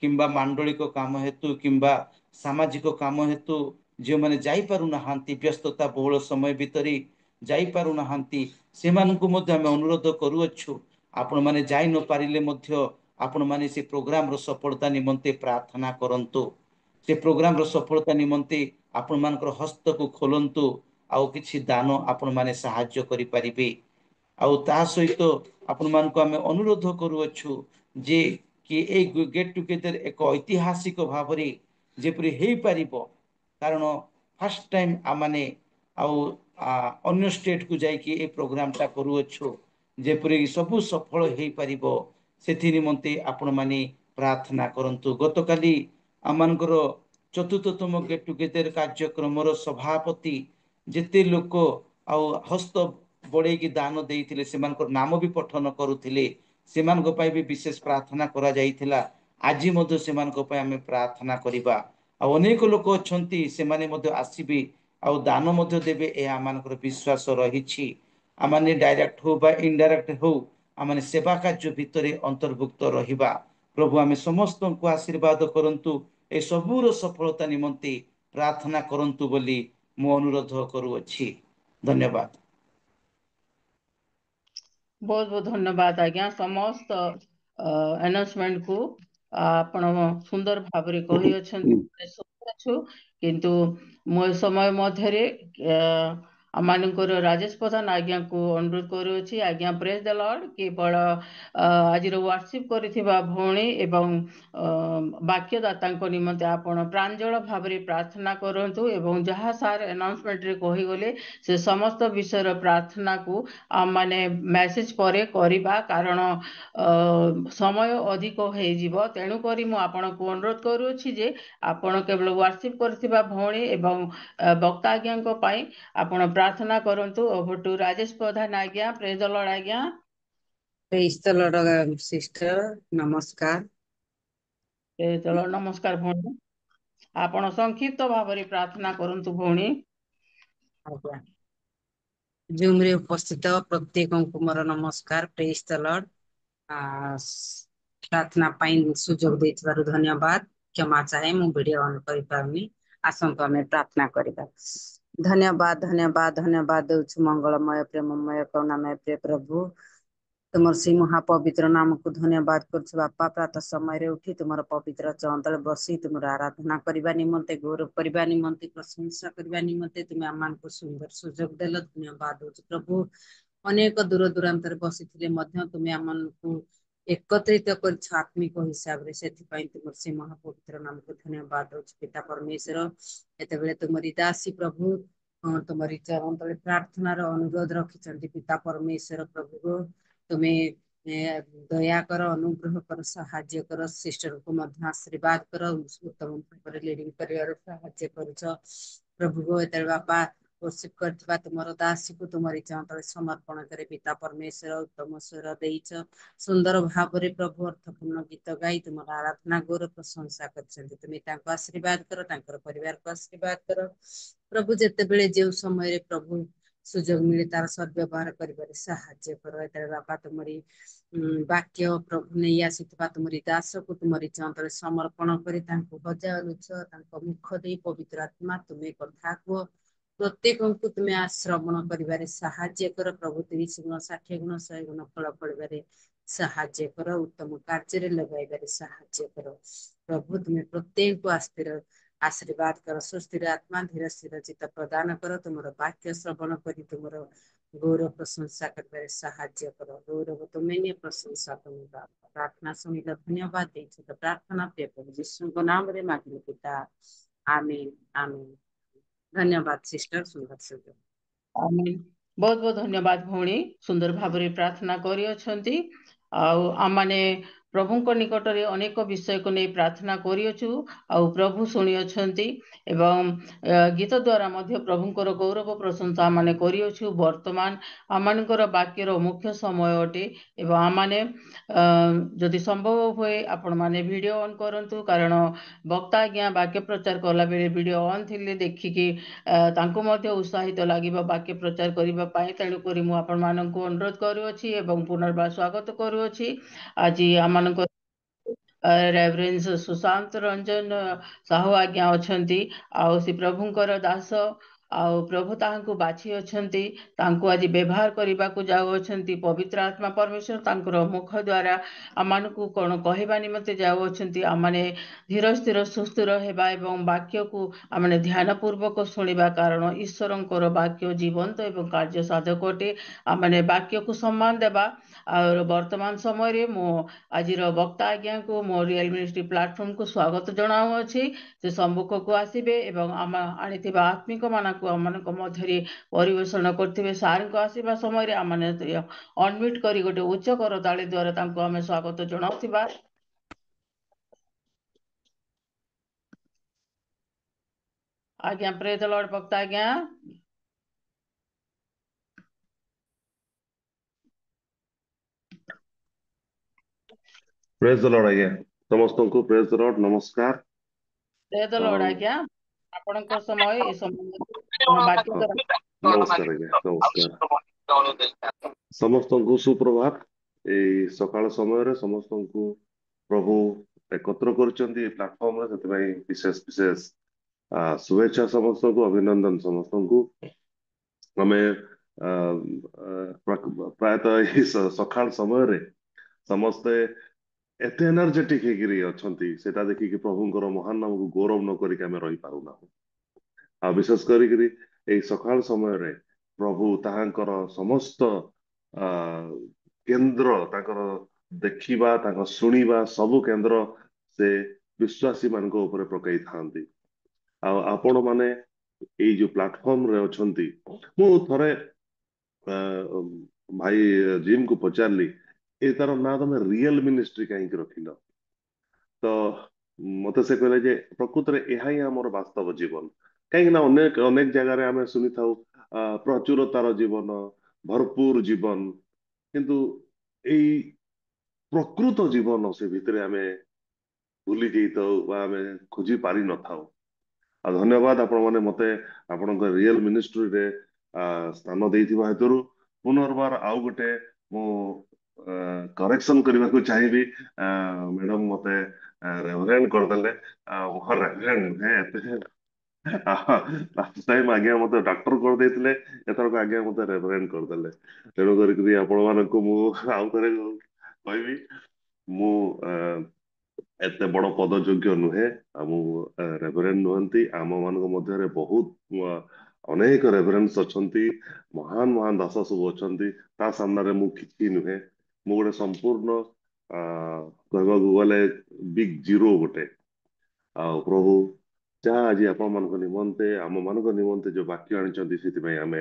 किंबा मांडलिक काम हेतु किंबा सामाजिक काम हेतु जो माने जाई पारु नाहांती व्यस्तता बहुल समय भितरी जाई पारु नाहांती सेमानकु मध्य हम अनुरोध करूअछु आपण माने जाई न पारिले मध्य आपण माने से प्रोग्राम रो सफलता निमंते प्रार्थना करंतु। से प्रोग्राम रो सफलता निमंते आपण मानकर हस्त को खोलंतु आउ किछि दान आपण माने सहाय्य करि परिबे। आउ ता सहित आपण मान को आमे अनुरोध करूअछु जे कि ए गेट टुगेदर एक ऐतिहासिक भावरे जेपरि हेई पारिबो कारण फर्स्ट टाइम आमाने आउ अन्य स्टेट को जाई कि ए प्रोग्राम ता करूअछु जेपरि सब सफल हेई पारिबो सेथि निमंते आपण माने प्रार्थना करंतु। गतकाली आमानकर चतुर्थतम गेट टुगेदर कार्यक्रम सभापति जेते लोक आउ हस्त बढ़े की दान देइथिले सेमानकर नाम भी पठन करुथिले सेमानक पई भी विशेष प्रार्थना करा जाइथिला। आज मध्य सेमानक पई आमे प्रार्थना करिबा आ अनेक लोक अछंती सेमाने मध्य आसीबे आउ दान मध्य देबे ए आमानकर विश्वास रहिछि। आमाने डायरेक्ट हो बा इनडायरेक्ट हो आमाने सेवा कार्य भितरे अंतर्भुक्त रहिबा। प्रभु आमे समस्त को आशीर्वाद करंतु ए सबूर सफलता निमंते प्रार्थना करंतु बोली मु अनुरोध करूअछि। धन्यवाद। बहुत बहुत धन्यवाद आज्ञा समस्त अनाउंसमेंट को आपण सुंदर भाव रे कहि अछन किंतु मो समय मध्यरे आमानकर राजेश प्रधान आज्ञा को अनुरोध करूछि। आज्ञा प्रेज द लॉर्ड केवल आज वर्शिप करिथिबा भौणी एवं वाक्यदाता निमंते आपण प्रांजल भाव रे प्रार्थना करंतु एवं जहाँ सार अनाउंसमेंट रे कहि गले से समस्त विषय प्रार्थना को माने मैसेज परे करिबा कारण समय अधिक हो जिवो तेणु करी मु आपण को अनुरोध करूछि जे आपण केवल वर्शिप करथिबा भौणी एवं वक्ता आज्ञा को पई आपण प्रार्थना करंतु। ओवर टू राजेश प्रधान आज्ञा प्रेज द लॉर्ड आज्ञा। प्रेज द लॉर्ड सिस्टर नमस्कार। प्रेज द लॉर्ड नमस्कार भौणी आपण संक्षिप्त भाव रे प्रार्थना करंतु भौणी। जूम रे उपस्थित प्रत्येक को मोर नमस्कार प्रेज द लॉर्ड। प्रार्थना पाई सुजोग देथिबारु धन्यवाद। क्षमा चाहे मु वीडियो ऑन करि पारनी आसंतो हमें प्रार्थना करिबा। धन्यवाद धन्यवाद धन्यवाद देउछु मंगलमय प्रेममय करुणामय प्रिय प्रभु तुमर से महापवित्र नाम को धन्यवाद करछु बापा। प्रातः समय रे उठी तुमर पवित्र चंदल बसी तुमर आराधना करबा निमंते गौरव करबा निमंते प्रशंसा करबा निमंते तुम आमान को सुंदर सुजोग देल धन्यवाद देउछु प्रभु। ଅନେକ ଦୂର ଦୂରାନ୍ତରେ ବସିଥିଲେ ମଧ୍ୟ ତୁମେ ଆମମାନଙ୍କୁ ଏକତ୍ରିତ କରିଛ ଆତ୍ମିକ ହିସାବରେ। ସେଥିପାଇଁ ତୁମର ସେ ମହାପବିତ୍ର ନାମକୁ ଧନ୍ୟବାଦ ଦଉଛି ପିତା ପରମେଶ୍ୱର। ଯେତେବେଳେ ତୁମରି ଦାସୀ ପ୍ରଭୁ ତୁମରି ଚରଣ ତଳେ ପ୍ରାର୍ଥନାର ଅନୁରୋଧ ରଖିଛନ୍ତି ପିତା ପରମେଶ୍ୱର ପ୍ରଭୁ, ତୁମେ ଦୟାକର, ଅନୁଗ୍ରହ କର, ସାହାଯ୍ୟ କର, ସିଷ୍ଟରକୁ ମଧ୍ୟ ଆଶୀର୍ବାଦ କର, ଉତ୍ତମ ଭାବରେ ଲିଡିଂ କରିବାର ସାହାଯ୍ୟ କରୁଛ ପ୍ରଭୁ। ଯେତେବେଳେ ବାପା ବର୍ଷିପ କରିଥିବା ତୁମର ଦାସୀକୁ ତୁମରି ଚରଣ ତଳେ ସମର୍ପଣ କରେ ପିତା ପରମେଶ୍ୱର, ଉତ୍ତମ ସ୍ୱର ଦେଇଛ, ସୁନ୍ଦର ଭାବରେ ପ୍ରଭୁ ଅର୍ଥପୂର୍ଣ୍ଣ ଗୀତ ଗାଇ ତୁମର ଆରାଧନା ଗୌର ପ୍ରଶଂସା କରିଛନ୍ତି। ତୁମେ ତାଙ୍କୁ ଆଶୀର୍ବାଦ କର, ତାଙ୍କର ପରିବାରକୁ ଆଶୀର୍ବାଦ କର ପ୍ରଭୁ। ଯେତେବେଳେ ଯେଉଁ ସମୟରେ ପ୍ରଭୁ ସୁଯୋଗ ମିଳେ ତାର ସଦ୍ବ୍ୟବହାର କରିବାରେ ସାହାଯ୍ୟ କର। ଯେତେବେଳେ ବାପା ତୁମରି ବାକ୍ୟ ପ୍ରଭୁ ନେଇ ଆସିଥିବା ତୁମରି ଦାସକୁ ତୁମରି ଚରଣ ତଳେ ସମର୍ପଣ କରି ତାଙ୍କୁ ବଜାଉଛ, ତାଙ୍କ ମୁଖ ଦେଇ ପବିତ୍ର ଆତ୍ମା ତୁମେ କଥା କୁହ, ପ୍ରତ୍ୟେକଙ୍କୁ ତୁମେ ଆଶ୍ରବଣ କରିବାରେ ସାହାଯ୍ୟ କର ପ୍ରଭୁ। 30 ଗୁଣ 60 ଗୁଣ 100 ଗୁଣ ଫଳ ଫଳିବାରେ ସାହାଯ୍ୟ କର, ଉତ୍ତମ କାର୍ଯ୍ୟରେ ଲଗାଇବାରେ ସାହାଯ୍ୟ କର ପ୍ରଭୁ। ତୁମେ ପ୍ରତ୍ୟେକଙ୍କୁ ଆଶୀର୍ବାଦ କର, ସୁସ୍ଥିର ଆତ୍ମା ଧୀର ସ୍ଥିର ଚିତ୍ତ ପ୍ରଦାନ କର। ତୁମର ବାକ୍ୟ ଶ୍ରବଣ କରି ତୁମର ଗୌରବ ପ୍ରଶଂସା କରିବାରେ ସାହାଯ୍ୟ କର। ଗୌରବ ତୁମେ ନିଏ, ପ୍ରଶଂସା ତୁମେ ପାଅ। ପ୍ରାର୍ଥନା ଶୁଣିଲ, ଧନ୍ୟବାଦ ଦେଇଛ ତ ପ୍ରାର୍ଥନା ପ୍ରିୟ ପ୍ରଭୁ ଯୀଶୁଙ୍କ ନାମରେ ମାଗିଲି ପିତା, ଆମେନ୍ ଆମେନ୍। ଧନ୍ୟବାଦ ସିଷ୍ଟର, ସୁନ୍ଦର ସୁଯୋଗ। ଆମେନ୍। ବହୁତ ବହୁତ ଧନ୍ୟବାଦ ଭଉଣୀ, ସୁନ୍ଦର ଭାବରେ ପ୍ରାର୍ଥନା କରିଅଛନ୍ତି। ଆଉ ଆମମାନେ ପ୍ରଭୁଙ୍କ ନିକଟରେ ଅନେକ ବିଷୟକୁ ନେଇ ପ୍ରାର୍ଥନା କରିଅଛୁ, ଆଉ ପ୍ରଭୁ ଶୁଣିଅଛନ୍ତି ଏବଂ ଗୀତ ଦ୍ୱାରା ମଧ୍ୟ ପ୍ରଭୁଙ୍କର ଗୌରବ ପ୍ରଶଂସା ଆମମାନେ କରିଅଛୁ। ବର୍ତ୍ତମାନ ଆମମାନଙ୍କର ବାକ୍ୟର ମୁଖ୍ୟ ସମୟ ଅଟେ ଏବଂ ଆମମାନେ ଯଦି ସମ୍ଭବ ହୁଏ ଆପଣମାନେ ଭିଡ଼ିଓ ଅନ୍ କରନ୍ତୁ, କାରଣ ବକ୍ତା ଆଜ୍ଞା ବାକ୍ୟ ପ୍ରଚାର କଲାବେଳେ ଭିଡ଼ିଓ ଅନ୍ ଥିଲେ ଦେଖିକି ତାଙ୍କୁ ମଧ୍ୟ ଉତ୍ସାହିତ ଲାଗିବ ବାକ୍ୟ ପ୍ରଚାର କରିବା ପାଇଁ। ତେଣୁକରି ମୁଁ ଆପଣମାନଙ୍କୁ ଅନୁରୋଧ କରୁଅଛି ଏବଂ ପୁନର୍ବାର ସ୍ୱାଗତ କରୁଅଛି। ଆଜି ଆମମାନଙ୍କ ରେଭରେନ୍ସ ସୁଶାନ୍ତ ରଞ୍ଜନ ସାହୁ ଆଜ୍ଞା ଅଛନ୍ତି, ଆଉ ସେ ପ୍ରଭୁଙ୍କର ଦାସ, ଆଉ ପ୍ରଭୁ ତାହାଙ୍କୁ ବାଛି ଅଛନ୍ତି, ତାଙ୍କୁ ଆଜି ବ୍ୟବହାର କରିବାକୁ ଯାଉଅଛନ୍ତି। ପବିତ୍ର ଆତ୍ମା ପରମେଶ୍ୱର ତାଙ୍କର ମୁଖ ଦ୍ୱାରା ଆମମାନଙ୍କୁ କ'ଣ କହିବା ନିମନ୍ତେ ଯାଉଅଛନ୍ତି। ଆମମାନେ ଧୀର ସ୍ଥିର ସୁସ୍ଥିର ହେବା ଏବଂ ବାକ୍ୟକୁ ଆମମାନେ ଧ୍ୟାନ ପୂର୍ବକ ଶୁଣିବା, କାରଣ ଈଶ୍ୱରଙ୍କର ବାକ୍ୟ ଜୀବନ୍ତ ଏବଂ କାର୍ଯ୍ୟ ସାଧକ ଅଟେ। ଆମମାନେ ବାକ୍ୟକୁ ସମ୍ମାନ ଦେବା। ଆଉ ବର୍ତ୍ତମାନ ସମୟରେ ମୁଁ ଆଜିର ବକ୍ତା ଆଜ୍ଞାଙ୍କୁ ମୋ ରିଏଲ ମିନିଷ୍ଟ୍ରି ପ୍ଲାଟଫର୍ମକୁ ସ୍ୱାଗତ ଜଣାଉଅଛି। ସେ ସମ୍ମୁଖକୁ ଆସିବେ ଏବଂ ଆମ ଆଣିଥିବା ଆତ୍ମିକ ମାନଙ୍କୁ ଆମମାନଙ୍କ ମଧ୍ୟରେ ପରିବେଷଣ କରିଥିବେ। ସାର୍ଙ୍କ ଆସିବା ସମୟରେ ଆମମାନେ ଅନମ୍ୟୁଟ୍ କରି ଗୋଟେ ଉଚ୍ଚ କରତାଳି ଦ୍ୱାରା ତାଙ୍କୁ ଆମେ ସ୍ୱାଗତ ଜଣାଉଥିବା। ଆଜ୍ଞା, ପ୍ରେଜ୍ ଦ ଲର୍ଡ ବକ୍ତା ଆଜ୍ଞା। ପ୍ରେଜ୍ ଦ ଲର୍ଡ ଆଜ୍ଞା, ସମସ୍ତଙ୍କୁ ପ୍ରେଜ୍ ଦ ଲର୍ଡ, ନମସ୍କାର। ପ୍ରେଜ୍ ଦ ଲର୍ଡ ଆଜ୍ଞା, ଆପଣଙ୍କ ସମୟ ଏ ସମୟ ବାକ୍ୟ ଦ୍ୱାରା ନମସ୍କାର ଆଜ୍ଞା, ନମସ୍କାର ସମସ୍ତଙ୍କୁ ସୁପ୍ରଭାତ। ଏଇ ସକାଳ ସମୟରେ ସମସ୍ତଙ୍କୁ ପ୍ରଭୁ ଏକତ୍ର କରୁଛନ୍ତି ଏ ପ୍ଲାଟଫର୍ମରେ, ସେଥିପାଇଁ ବିଶେଷ ବିଶେଷ शुभेच्छा ସମସ୍ତଙ୍କୁ, ଅଭିନନ୍ଦନ ସମସ୍ତଙ୍କୁ। ଆମେ ପ୍ରାୟତଃ ଏହି ସକାଳ ସମୟରେ ସମସ୍ତେ ଏତେ ଏନର୍ଜେଟିକ ହେଇକିରି ଅଛନ୍ତି, ସେଟା ଦେଖିକି ପ୍ରଭୁଙ୍କର ମହାନ ନାମକୁ ଗୌରବ ନ କରିକି ଆମେ ରହିପାରୁନାହୁଁ। ଆଉ ବିଶେଷ କରିକିରି ଏଇ ସକାଳ ସମୟରେ ପ୍ରଭୁ ତାହାଙ୍କର ସମସ୍ତ କେନ୍ଦ୍ର, ତାଙ୍କର ଦେଖିବା, ତାଙ୍କ ଶୁଣିବା ସବୁ କେନ୍ଦ୍ର ସେ ବିଶ୍ୱାସୀ ମାନଙ୍କ ଉପରେ ପକାଇଥାନ୍ତି। ଆଉ ଆପଣ ମାନେ ଏଇ ଯୋଉ ପ୍ଲାଟଫର୍ମରେ ଅଛନ୍ତି, ମୁଁ ଥରେ ଭାଇ ଜିମ୍ କୁ ପଚାରିଲି ଏ ତାର ନାଁ ତମେ ରିଏଲ ମିନିଷ୍ଟ୍ରି କାହିଁକି ରଖିଲ? ତ ମତେ ସେ କହିଲେ ଯେ ପ୍ରକୃତରେ ଏହା ହିଁ ଆମର ବାସ୍ତବ ଜୀବନ। କାହିଁକି ନା ଅନେକ ଅନେକ ଜାଗାରେ ଆମେ ଶୁଣିଥାଉ ପ୍ରଚୁରତାର ଜୀବନ, ଭରପୁର ଜୀବନ, କିନ୍ତୁ ଏଇ ପ୍ରକୃତ ଜୀବନ ସେ ଭିତରେ ଆମେ ଭୁଲି ଯାଇଥାଉ ବା ଆମେ ଖୋଜି ପାରି ନଥାଉ। ଆଉ ଧନ୍ୟବାଦ ଆପଣ ମାନେ ମତେ ଆପଣଙ୍କ ରିଏଲ ମିନିଷ୍ଟ୍ରିରେ ସ୍ଥାନ ଦେଇଥିବା ହେତୁରୁ। ପୁନର୍ବାର ଆଉ ଗୋଟେ ମୁଁ କରେକ୍ସନ କରିବାକୁ ଚାହିଁବି, ମ୍ୟାଡମ ମତେ ରେଭରେଣ୍ଡ କରିଦେଲେ। ଲାଷ୍ଟ ଟାଇମ ଆଜ୍ଞା ମତେ ଡକ୍ଟର କରିଦେଇଥିଲେ, ଏଥରକ ଆଜ୍ଞା ମତେ ରେଭରେଣ୍ଡ କରିଦେଲେ। ତେଣୁ କରିକି ଆପଣ ମାନଙ୍କୁ ମୁଁ ଆଉ ଥରେ କହିବି, ମୁଁ ଏତେ ବଡ ପଦ ଯୋଗ୍ୟ ନୁହେଁ, ଆଉ ମୁଁ ରେଭରେଣ୍ଡ ନୁହନ୍ତି। ଆମ ମାନଙ୍କ ମଧ୍ୟରେ ବହୁତ अनेक रेभरेन्स अछंती महान महान दास सब अछंती ता सामने मु किछि नुहे मु गोटे संपूर्ण कहबाकू गले बिग जीरो गोटे आ प्रभु जहाँ आज आपण मान निमंते आम मान निमंते जो वाक्य आनी से आम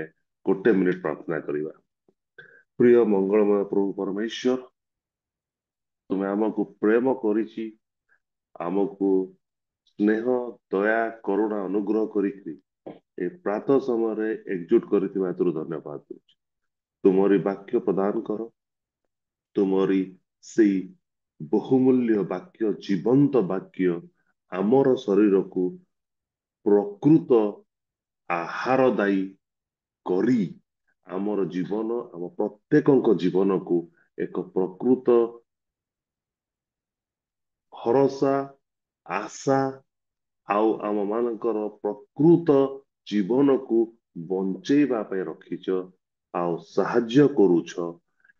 गोटे मिनिट प्रार्थना करवा प्रिय मंगलमय प्रभु परमेश्वर तुम्हें आमको प्रेम करिछि आमको स्नेह दया करुणा अनुग्रह करिछि ए प्रातः समय एकजुट करिथिबा हेतु धन्यवाद दूची तुमरी वाक्य प्रदान कर तुमरी से बहुमूल्य वाक्य जीवंत वाक्य आमर शरीर को प्रकृत आहार दायी करी आमर जीवन आम प्रत्येक जीवन को एक प्रकृत भरोसा आशा आउ आम मानकर प्रकृत जीवन को बंचेबा पे रखिच आउ साहाଯ୍य करूछ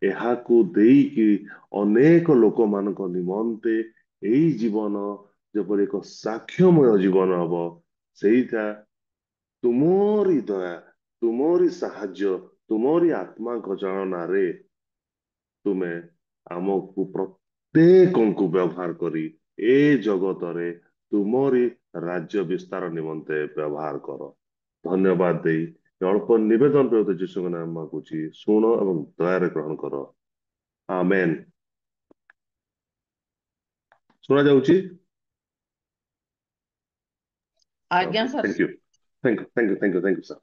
एहाकू देईकी अनेक लोक मानक निमंते एई जीवन जेपरि एक साक्ष्यमय जीवन हब सेईटा तुमोरी दया तुमोरी साहाଯ୍य तुमोरी आत्मा को चालना रे तुमे आमको प्रत्येक को व्यवहार करी ए जगत रे तुमरी राज्य विस्तार निमंते व्यवहार कर धन्यवाद दे अल्प निवेदन पे जीशु नाम मागुची शुण एवं दया ग्रहण कर आमेन सुना जाउची आज्ञा sir. Thank you thank you thank you thank you thank you sir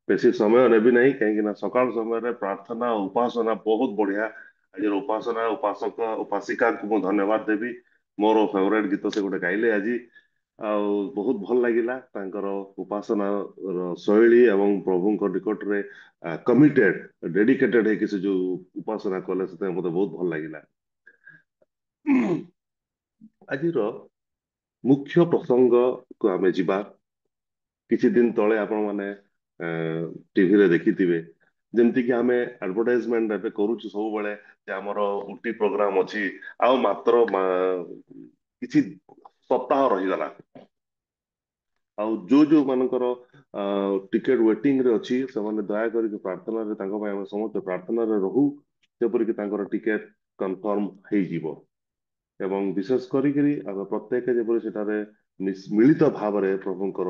बेसी समय नेबी नहीं कहीं सकाल समय प्रार्थना उपासना बहुत बढ़िया आज उपासना उपासक उपासिका को मैं धन्यवाद देवी मोर फेवरेट गीत से गोटे गाइले आज बहुत भल लगिला तांकर उपासना शैली एवं प्रभु निकट रे कमिटेड डेडिकेटेड है कि जो उपासना कले से मते बहुत भल लगिला आज मुख्य प्रसंग को आमे जिबा किछि दिन तले आपण माने टीवी रे देखिथिबे जेमति कि आमे एडवर्टाइजमेंट एबे करूछु सब बेले जे हमर उटी प्रोग्राम अछि आ मात्र किछि सप्ताह रहि गला आ जो जो मानकर टिकेट वेटिंग रे अछि से माने दया करी प्रार्थना रे तांको भाई हम समस्त प्रार्थना रे रहू जेपरि कि तांकर टिकेट कंफर्म हेइ जीवो एवं विशेष करी प्रत्येक जेपरि सेटारे मिलित भाव रे प्रभुंकर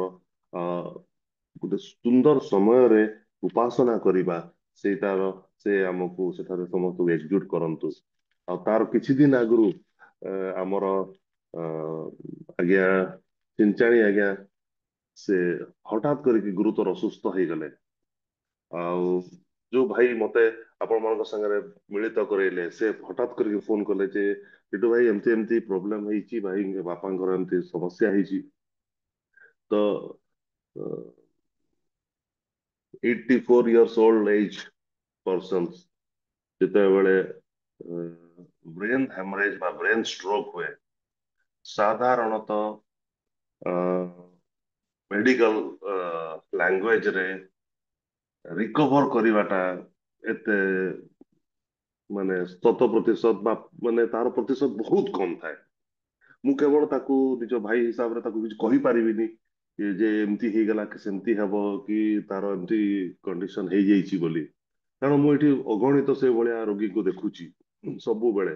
गोटे सुंदर समय रे उपासना करिबा सेटार से हमको सेठारे समस्त एकजुट करंतु आ तार किछि दिन आगु हमर आज्ञा चिंचाणी आज्ञा से हठात करके गुरुतर असुस्थ हो गले जो भाई मते आपण मान संगे मिलित करैले से हठात करके फोन कले जे बिटू भाई एमती एमती प्रॉब्लम होईची भाई बापांकर एमती समस्या होईची तो 84 years old age persons जिते बेले ब्रेन हेमरेज बा ब्रेन स्ट्रोक हुए साधारणतः मेडिकल लैंग्वेज रे रिकवर करिवाटा एते माने 100% बा माने तार प्रतिशत बहुत कम थाए मु केवल ताकू निज भाई हिसाब रे ताकू कुछ कहि परिबिनी कि जे एमती हे गला कि सेमती हबो कि तार एमती कंडीशन हे जाईची बोली कारण मु एठी अगणित से भलिया रोगी को देखुची सब बेले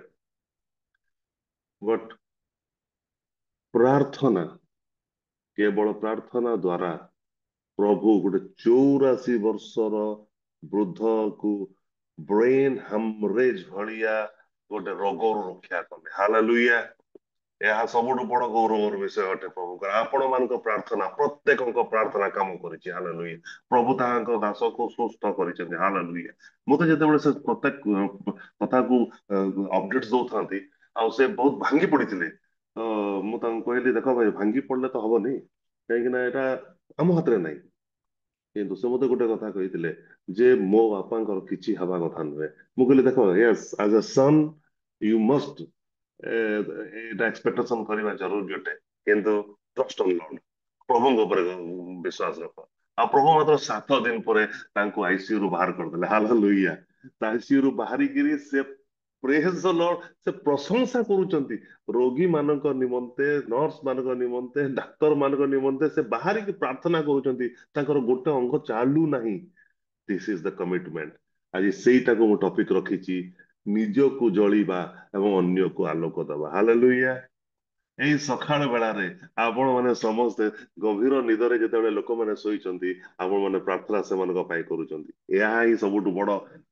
बट प्रार्थना केवल प्रार्थना द्वारा प्रभु गोटे 84 वर्षर वृद्ध को ब्रेन हेमरेज भलिया गोटे रोगर रक्षा कले हालेलुया यह सबुठ बड़ गौरवर विषय अटे प्रभु आपण मान प्रार्थना प्रत्येक प्रार्थना काम करिछि हालेलुया प्रभु तांको दास को सुस्थ करिसेंति हालेलुया मते जेतेबेले से प्रत्येक कथा को अपडेट्स दउथांती आ से बहुत भांगी पड़िथिले तो मु तांको कहली देखो भाई भांगी पड़ले तो हबनी कहीं ना एटा हम हाथ रे नहीं किंतु से मते गोटे कथा कहिथिले जे मो बापांकर किछि हवा कथा नहे मु कहली देखो yes as a son you must एटा एक्सपेक्टेशन करबा जरूर जटे किंतु ट्रस्ट ऑन लॉर्ड प्रभु ऊपर विश्वास रख आ प्रभु मात्र 7 दिन परे तांको आईसीयू रु बाहर कर देले हालेलुया आईसीयू रु बाहरी गिरी से ପ୍ରେଜ୍ ଦ ଲର୍ଡ ସେ ପ୍ରଶଂସା କରୁଛନ୍ତି ରୋଗୀ ମାନଙ୍କ ନିମନ୍ତେ ନର୍ସ ମାନଙ୍କ ନିମନ୍ତେ ଡାକ୍ତର ମାନଙ୍କ ନିମନ୍ତେ ସେ ବାହାରିକି ପ୍ରାର୍ଥନା କରୁଛନ୍ତି ତାଙ୍କର ଗୋଟେ ଅଙ୍ଗ ଚାଲୁ ନାହିଁ ଦିସ୍ ଇଜ ଦ କମିଟମେଣ୍ଟ ଆଜି ସେଇଟାକୁ ମୁଁ ଟପିକ ରଖିଛି ନିଜକୁ ଜଳିବା ଏବଂ ଅନ୍ୟକୁ ଆଲୋକ ଦେବା ହାଲେଲୁୟା ଏଇ ସକାଳ ବେଳାରେ ଆପଣ ମାନେ ସମସ୍ତେ ଗଭୀର ନିଦରେ ଯେତେବେଳେ ଲୋକମାନେ ଶୋଇଛନ୍ତି ଆପଣ ମାନେ ପ୍ରାର୍ଥନା ସେମାନଙ୍କ ପାଇଁ କରୁଛନ୍ତି ଏହା ହିଁ ସବୁଠୁ ବଡ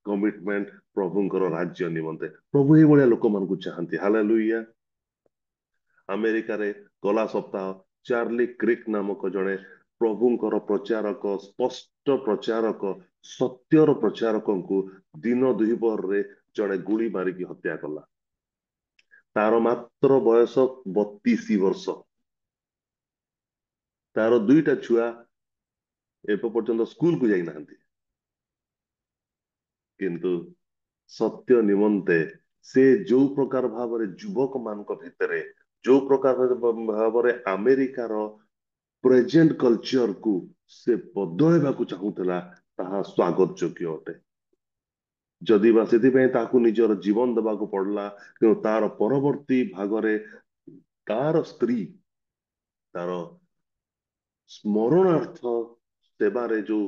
କମିଟମେଣ୍ଟ ପ୍ରଭୁଙ୍କର ରାଜ୍ୟ ନିମନ୍ତେ ପ୍ରଭୁ ଏଇଭଳିଆ ଲୋକମାନଙ୍କୁ ଚାହାନ୍ତି ହାଲେଲୁୟା ଆମେରିକାରେ ଗଲା ସପ୍ତାହ ଚାର୍ଲି କ୍ରିକ୍ ନାମକ ଜଣେ ପ୍ରଭୁଙ୍କର ପ୍ରଚାରକ ସ୍ପଷ୍ଟ ପ୍ରଚାରକ ସତ୍ୟର ପ୍ରଚାରକଙ୍କୁ ଦିନ ଦୁଇପହରରେ ଜଣେ ଗୁଳି ମାରିକି ହତ୍ୟା କଲା ତାର ମାତ୍ର ବୟସ 32 ବର୍ଷ ତାର ଦୁଇଟା ଛୁଆ ଏବେ ପର୍ଯ୍ୟନ୍ତ ସ୍କୁଲକୁ ଯାଇନାହାନ୍ତି କିନ୍ତୁ ସତ୍ୟ ନିମନ୍ତେ ସେ ଯୋଉ ପ୍ରକାର ଭାବରେ ଯୁବକ ମାନଙ୍କ ଭିତରେ ଯୋଉ ପ୍ରକାର ଭାବରେ ଆମେରିକାର ପ୍ରେଜେଣ୍ଟ କଲଚରକୁ ସେ ବଦଳାଇବାକୁ ଚାହୁଁଥିଲା ତାହା ସ୍ୱାଗତ ଯୋଗ୍ୟ ଅଟେ ଯଦି ବା ସେଥିପାଇଁ ତାକୁ ନିଜର ଜୀବନ ଦେବାକୁ ପଡିଲା କିନ୍ତୁ ତାର ପରବର୍ତ୍ତୀ ଭାଗରେ ତାର ସ୍ତ୍ରୀ ତାର ସ୍ମରଣାର୍ଥ ସେବାରେ ଯୋଉ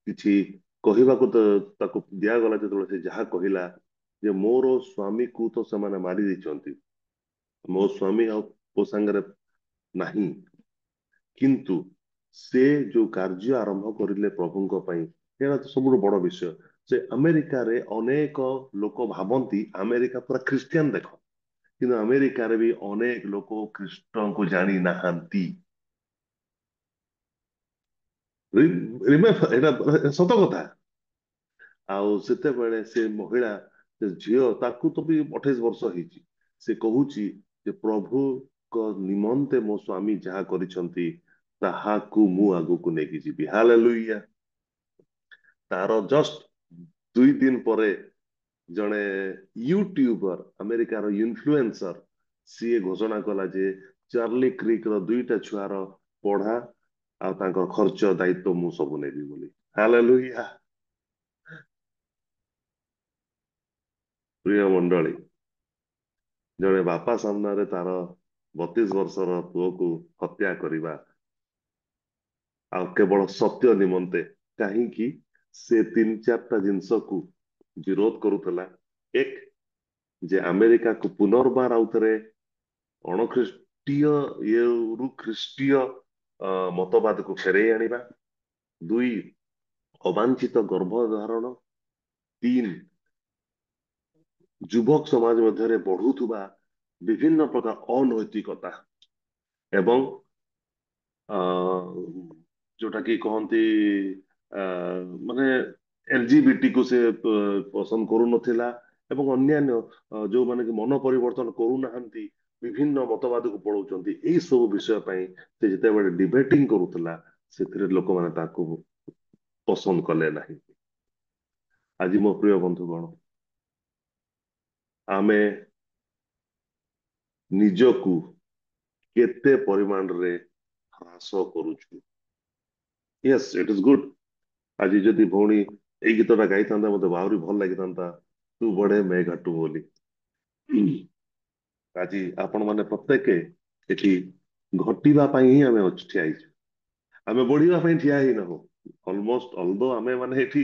କିଛି କହିବାକୁ ତାକୁ ଦିଆଗଲା ଯେତେବେଳେ ସେ ଯାହା କହିଲା ଯେ ମୋର ସ୍ୱାମୀକୁ ତ ସେମାନେ ମାରି ଦେଇଛନ୍ତି ମୋ ସ୍ୱାମୀ ଆଉ ମୋ ସାଙ୍ଗରେ ନାହିଁ କିନ୍ତୁ ସେ ଯୋଉ କାର୍ଯ୍ୟ ଆରମ୍ଭ କରିଲେ ପ୍ରଭୁଙ୍କ ପାଇଁ ଏଇଟା ତ ସବୁଠୁ ବଡ ବିଷୟ ସେ ଆମେରିକାରେ ଅନେକ ଲୋକ ଭାବନ୍ତି ଆମେରିକା ପୁରା ଖ୍ରୀଷ୍ଟିଆନ ଦେଖ କିନ୍ତୁ ଆମେରିକାରେ ବି ଅନେକ ଲୋକ ଖ୍ରୀଷ୍ଟଙ୍କୁ ଜାଣି ନାହାନ୍ତି ଏଇଟା ସତ କଥା ଆଉ ସେତେବେଳେ ସେ ମହିଳା ସେ ଝିଅ ତାକୁ ତ ବି 28 ବର୍ଷ ହେଇଛି ସେ କହୁଛି ଯେ ପ୍ରଭୁଙ୍କ ନିମନ୍ତେ ମୋ ସ୍ୱାମୀ ଯାହା କରିଛନ୍ତି ତାହାକୁ ମୁଁ ଆଗକୁ ନେଇକି ଯିବି ହାଲେଲୁୟା ତାର ଜଷ୍ଟ 2 ଦିନ ପରେ ଜଣେ ୟୁଟ୍ୟୁବର ଆମେରିକାର ଇନଫ୍ଲୁଏନ୍ସର ସିଏ ଘୋଷଣା କଲା ଯେ ଚାର୍ଲି କ୍ରିକ ର 2ଟା ଛୁଆର ପଢା ଆଉ ତାଙ୍କର ଖର୍ଚ୍ଚ ଦାୟିତ୍ବ ମୁଁ ସବୁ ନେବି ବୋଲି ହାଲେଲୁୟା ପ୍ରିୟ ମଣ୍ଡଳୀ ଜଣେ ବାପା ସାମ୍ନାରେ ତାର 32 ବର୍ଷର ପୁଅକୁ ହତ୍ୟା କରିବା ଆଉ କେବଳ ସତ୍ୟ ନିମନ୍ତେ କାହିଁକି ସେ 3-4ଟା ଜିନିଷକୁ ବିରୋଧ କରୁଥିଲା ଏକ ଯେ ଆମେରିକାକୁ ପୁନର୍ବାର ଆଉଥରେ ଅଣଖ୍ରୀଷ୍ଟୀୟ ଇଏରୁ ଖ୍ରୀଷ୍ଟୀୟ ମତବାଦକୁ ଫେରେଇ ଆଣିବା 2 ଅବାଞ୍ଛିତ ଗର୍ଭଧାରଣ 3 ଯୁବକ ସମାଜ ମଧ୍ୟରେ ବଢୁଥିବା ବିଭିନ୍ନ ପ୍ରକାର ଅନୈତିକତା ଏବଂ ଯୋଉଟା କି କହନ୍ତି ମାନେ LGBT କୁ ସେ ପସନ୍ଦ କରୁନଥିଲା ଏବଂ ଅନ୍ୟାନ୍ୟ ଯୋଉମାନେ କି ମନ ପରିବର୍ତ୍ତନ କରୁନାହାନ୍ତି ବିଭିନ୍ନ ମତବାଦକୁ ପଳଉଛନ୍ତି ଏଇ ସବୁ ବିଷୟ ପାଇଁ ସେ ଯେତେବେଳେ ଡିବେଟିଂ କରୁଥିଲା ସେଥିରେ ଲୋକମାନେ ତାକୁ ପସନ୍ଦ କଲେ ନାହିଁ ଆଜି ମୋ ପ୍ରିୟ ବନ୍ଧୁଗଣ ଆମେ ନିଜକୁ କେତେ ପରିମାଣରେ ହ୍ରାସ କରୁଛୁ ୟେସ୍ ଇଟ୍ ଇଜ ଗୁଡ ଆଜି ଯଦି ଭଉଣୀ ଏଇ ଗୀତଟା ଗାଇଥାନ୍ତା ମତେ ଆହୁରି ଭଲ ଲାଗିଥାନ୍ତା ତୁ ବଢେ ମେ ଘଟୁ ବୋଲି ଆଜି ଆପଣ ମାନେ ପ୍ରତ୍ୟେକ ଏଠି ଘଟିବା ପାଇଁ ହିଁ ଆମେ ଠିଆ ହେଇଛୁ ଆମେ ବଢିବା ପାଇଁ ଠିଆ ହେଇନାହୁଁ ଅଲମୋଷ୍ଟ ଅଲଦୋ ଆମେ ମାନେ ଏଠି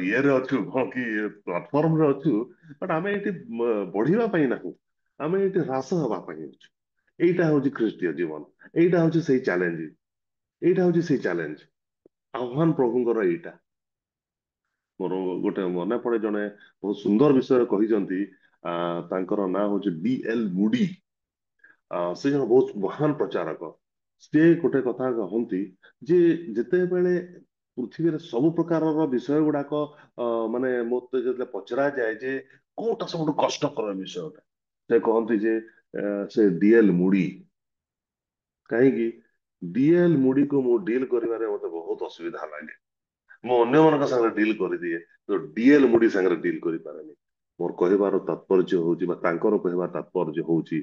ଇଏରେ ଅଛୁ କଣ କି ପ୍ଲାଟଫର୍ମରେ ଅଛୁ ବଟ୍ ଆମେ ଏଠି ବଢିବା ପାଇଁ ନାହୁଁ ଆମେ ଏଠି ହ୍ରାସ ହେବା ପାଇଁ ଅଛୁ ଏଇଟା ହଉଛି ଖ୍ରୀଷ୍ଟୀୟ ଜୀବନ ଏଇଟା ହଉଛି ସେଇ ଚ୍ୟାଲେଞ୍ଜ ଆହ୍ୱାନ ପ୍ରଭୁଙ୍କର ଏଇଟା ମୋର ଗୋଟେ ମନେ ପଡେ ଜଣେ ବହୁତ ସୁନ୍ଦର ବିଷୟ କହିଛନ୍ତି ତାଙ୍କର ନାଁ ହଉଛି D.L. ମୁଡି ସେ ଜଣେ ବହୁତ ମହାନ ପ୍ରଚାରକ ସେ ଗୋଟେ କଥା କହନ୍ତି ଯେ ଯେତେବେଳେ ପୃଥିବୀରେ ସବୁ ପ୍ରକାରର ବିଷୟ ଗୁଡାକ ମାନେ ମୋତେ ଯେତେବେଳେ ପଚରା ଯାଏ ଯେ କୋଉଟା ସବୁଠୁ କଷ୍ଟକର ବିଷୟଟା ସେ କହନ୍ତି ଯେ ସେ D.L. ମୁଡି କାହିଁକି D.L. ମୁଡିକୁ ମୁଁ ଡିଲ୍ କରିବାରେ ମତେ ବହୁତ ଅସୁବିଧା ଲାଗେ ମୁଁ ଅନ୍ୟମାନଙ୍କ ସାଙ୍ଗରେ ଡିଲ୍ କରିଦିଏ ତ D.L. ମୁଡି ସାଙ୍ଗରେ ଡିଲ୍ କରିପାରେନି ମୋର କହିବାର ତାତ୍ପର୍ଯ୍ୟ ହଉଛି ବା ତାଙ୍କର କହିବାର ତାତ୍ପର୍ଯ୍ୟ ହଉଛି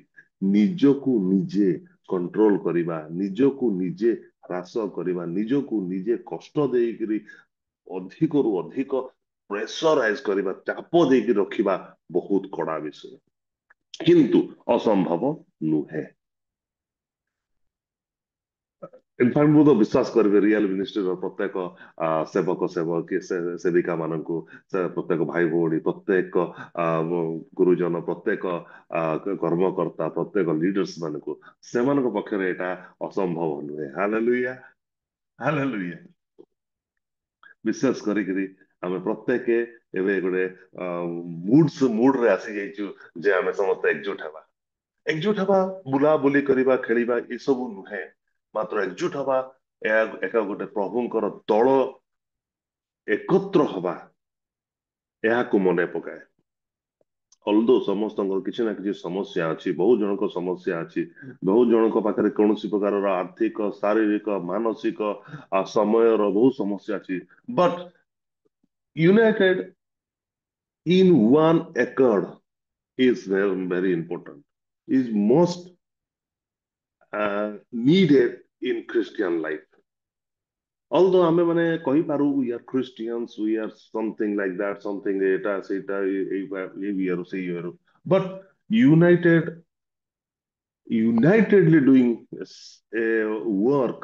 ନିଜକୁ ନିଜେ କଣ୍ଟ୍ରୋଲ କରିବା ନିଜକୁ ନିଜେ ହ୍ରାସ କରିବା ନିଜକୁ ନିଜେ କଷ୍ଟ ଦେଇକରି ଅଧିକରୁ ଅଧିକ ପ୍ରେସରାଇଜ କରିବା, ଚାପ ଦେଇକି ରଖିବା ବହୁତ କଡା ବିଷୟ, କିନ୍ତୁ ଅସମ୍ଭବ ନୁହେଁ। ଇନଫାକ୍ଟ ମୁଁ ତ ବିଶ୍ୱାସ କରିବି ରିଏଲ ମିନିଷ୍ଟ୍ରିର ପ୍ରତ୍ୟେକ ସେବକ ସେବକୀ ସେବିକା ମାନଙ୍କୁ, ପ୍ରତ୍ୟେକ ଭାଇ ଭଉଣୀ, ପ୍ରତ୍ୟେକ ଗୁରୁଜନ, ପ୍ରତ୍ୟେକ କର୍ମକର୍ତ୍ତା, ପ୍ରତ୍ୟେକ ଲିଡର୍ସ ମାନଙ୍କୁ, ସେମାନଙ୍କ ପକ୍ଷରେ ଏଇଟା ଅସମ୍ଭବ ନୁହେଁ। Hallelujah, hallelujah. ବିଶେଷ କରିକିରି ଆମେ ପ୍ରତ୍ୟେକ ଏବେ ଗୋଟେ ମୁଡରେ ଆସି ଯାଇଛୁ ଯେ ଆମେ ସମସ୍ତେ ଏକଜୁଟ ହେବା। ଏକଜୁଟ ହେବା ବୁଲାବୁଲି କରିବା, ଖେଳିବା ଏସବୁ ନୁହେଁ, ମାତ୍ର ଏକଜୁଟ ହବା ଏକ ଗୋଟେ ପ୍ରଭୁଙ୍କର ଦଳ ଏକତ୍ର ହବା, ଏହାକୁ ମନେ ପକାଏ। ଅଲଦୋ ସମସ୍ତଙ୍କର କିଛି ନା କିଛି ସମସ୍ୟା ଅଛି, ବହୁ ଜଣଙ୍କ ସମସ୍ୟା ଅଛି, ବହୁ ଜଣଙ୍କ ପାଖରେ କୌଣସି ପ୍ରକାରର ଆର୍ଥିକ, ଶାରୀରିକ, ମାନସିକ ସମୟର ବହୁ ସମସ୍ୟା ଅଛି, but united in one accord is very important, is most needed in Christian life. Although ଆମେ ମାନେ କହିପାରୁ we are Christians, we are something like that, something ଏଇଟା ସେଇଟା ଏଇ ଇଏରୁ ସେଇ ଇଏରୁ, but unitedly doing a work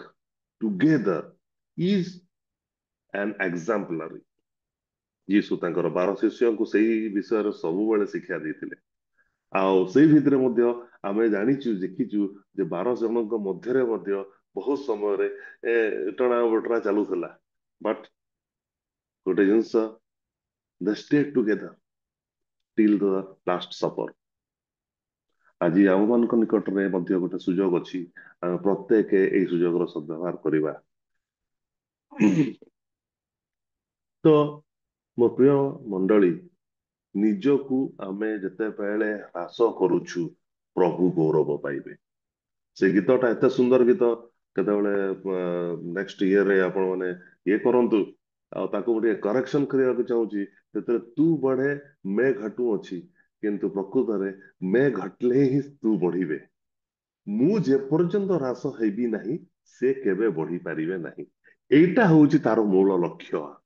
together is an exemplary. ଯୀଶୁ ତାଙ୍କର 12 ଶିଷ୍ୟଙ୍କୁ ସେଇ ବିଷୟରେ ସବୁବେଳେ ଶିକ୍ଷା ଦେଇଥିଲେ। ଆଉ ସେଇ ଭିତରେ ମଧ୍ୟ ଆମେ ଜାଣିଛୁ, ଦେଖିଛୁ ଯେ 12 ଜଣଙ୍କ ମଧ୍ୟରେ ମଧ୍ୟ ବହୁତ ସମୟରେ ଟଣା ବଟରା ଚାଲୁଥିଲା, ବଟ୍ ଗୋଟେ ଜିନିଷ, they stayed together till the last supper। ଆଜି ଆମମାନଙ୍କ ନିକଟରେ ମଧ୍ୟ ଗୋଟେ ସୁଯୋଗ ଅଛି, ଆମେ ପ୍ରତ୍ୟେକ ଏଇ ସୁଯୋଗର ସଦ୍ବ୍ୟବହାର କରିବା। ତ ମୋ ପ୍ରିୟ ମଣ୍ଡଳୀ, ନିଜକୁ ଆମେ ଯେତେବେଳେ ହ୍ରାସ କରୁଛୁ ପ୍ରଭୁ ଗୌରବ ପାଇବେ। ସେ ଗୀତଟା ଏତେ ସୁନ୍ଦର ଗୀତ, କେତେବେଳେ ନେକ୍ସଟ ଇୟରରେ ଆପଣ ମାନେ ଇଏ କରନ୍ତୁ, ଆଉ ତାକୁ ଟିକେ କରେକ୍ସନ କରିବାକୁ ଚାହୁଁଛି। ସେଥିରେ ତୁ ବଢେ ମେ ଘଟୁ ଅଛି, କିନ୍ତୁ ପ୍ରକୃତରେ ମେ ଘଟିଲେ ହିଁ ତୁ ବଢିବେ। ମୁଁ ଯେପର୍ଯ୍ୟନ୍ତ ହ୍ରାସ ହେବି ନାହିଁ, ସେ କେବେ ବଢି ପାରିବେ ନାହିଁ। ଏଇଟା ହଉଛି ତାର ମୂଳ ଲକ୍ଷ୍ୟ।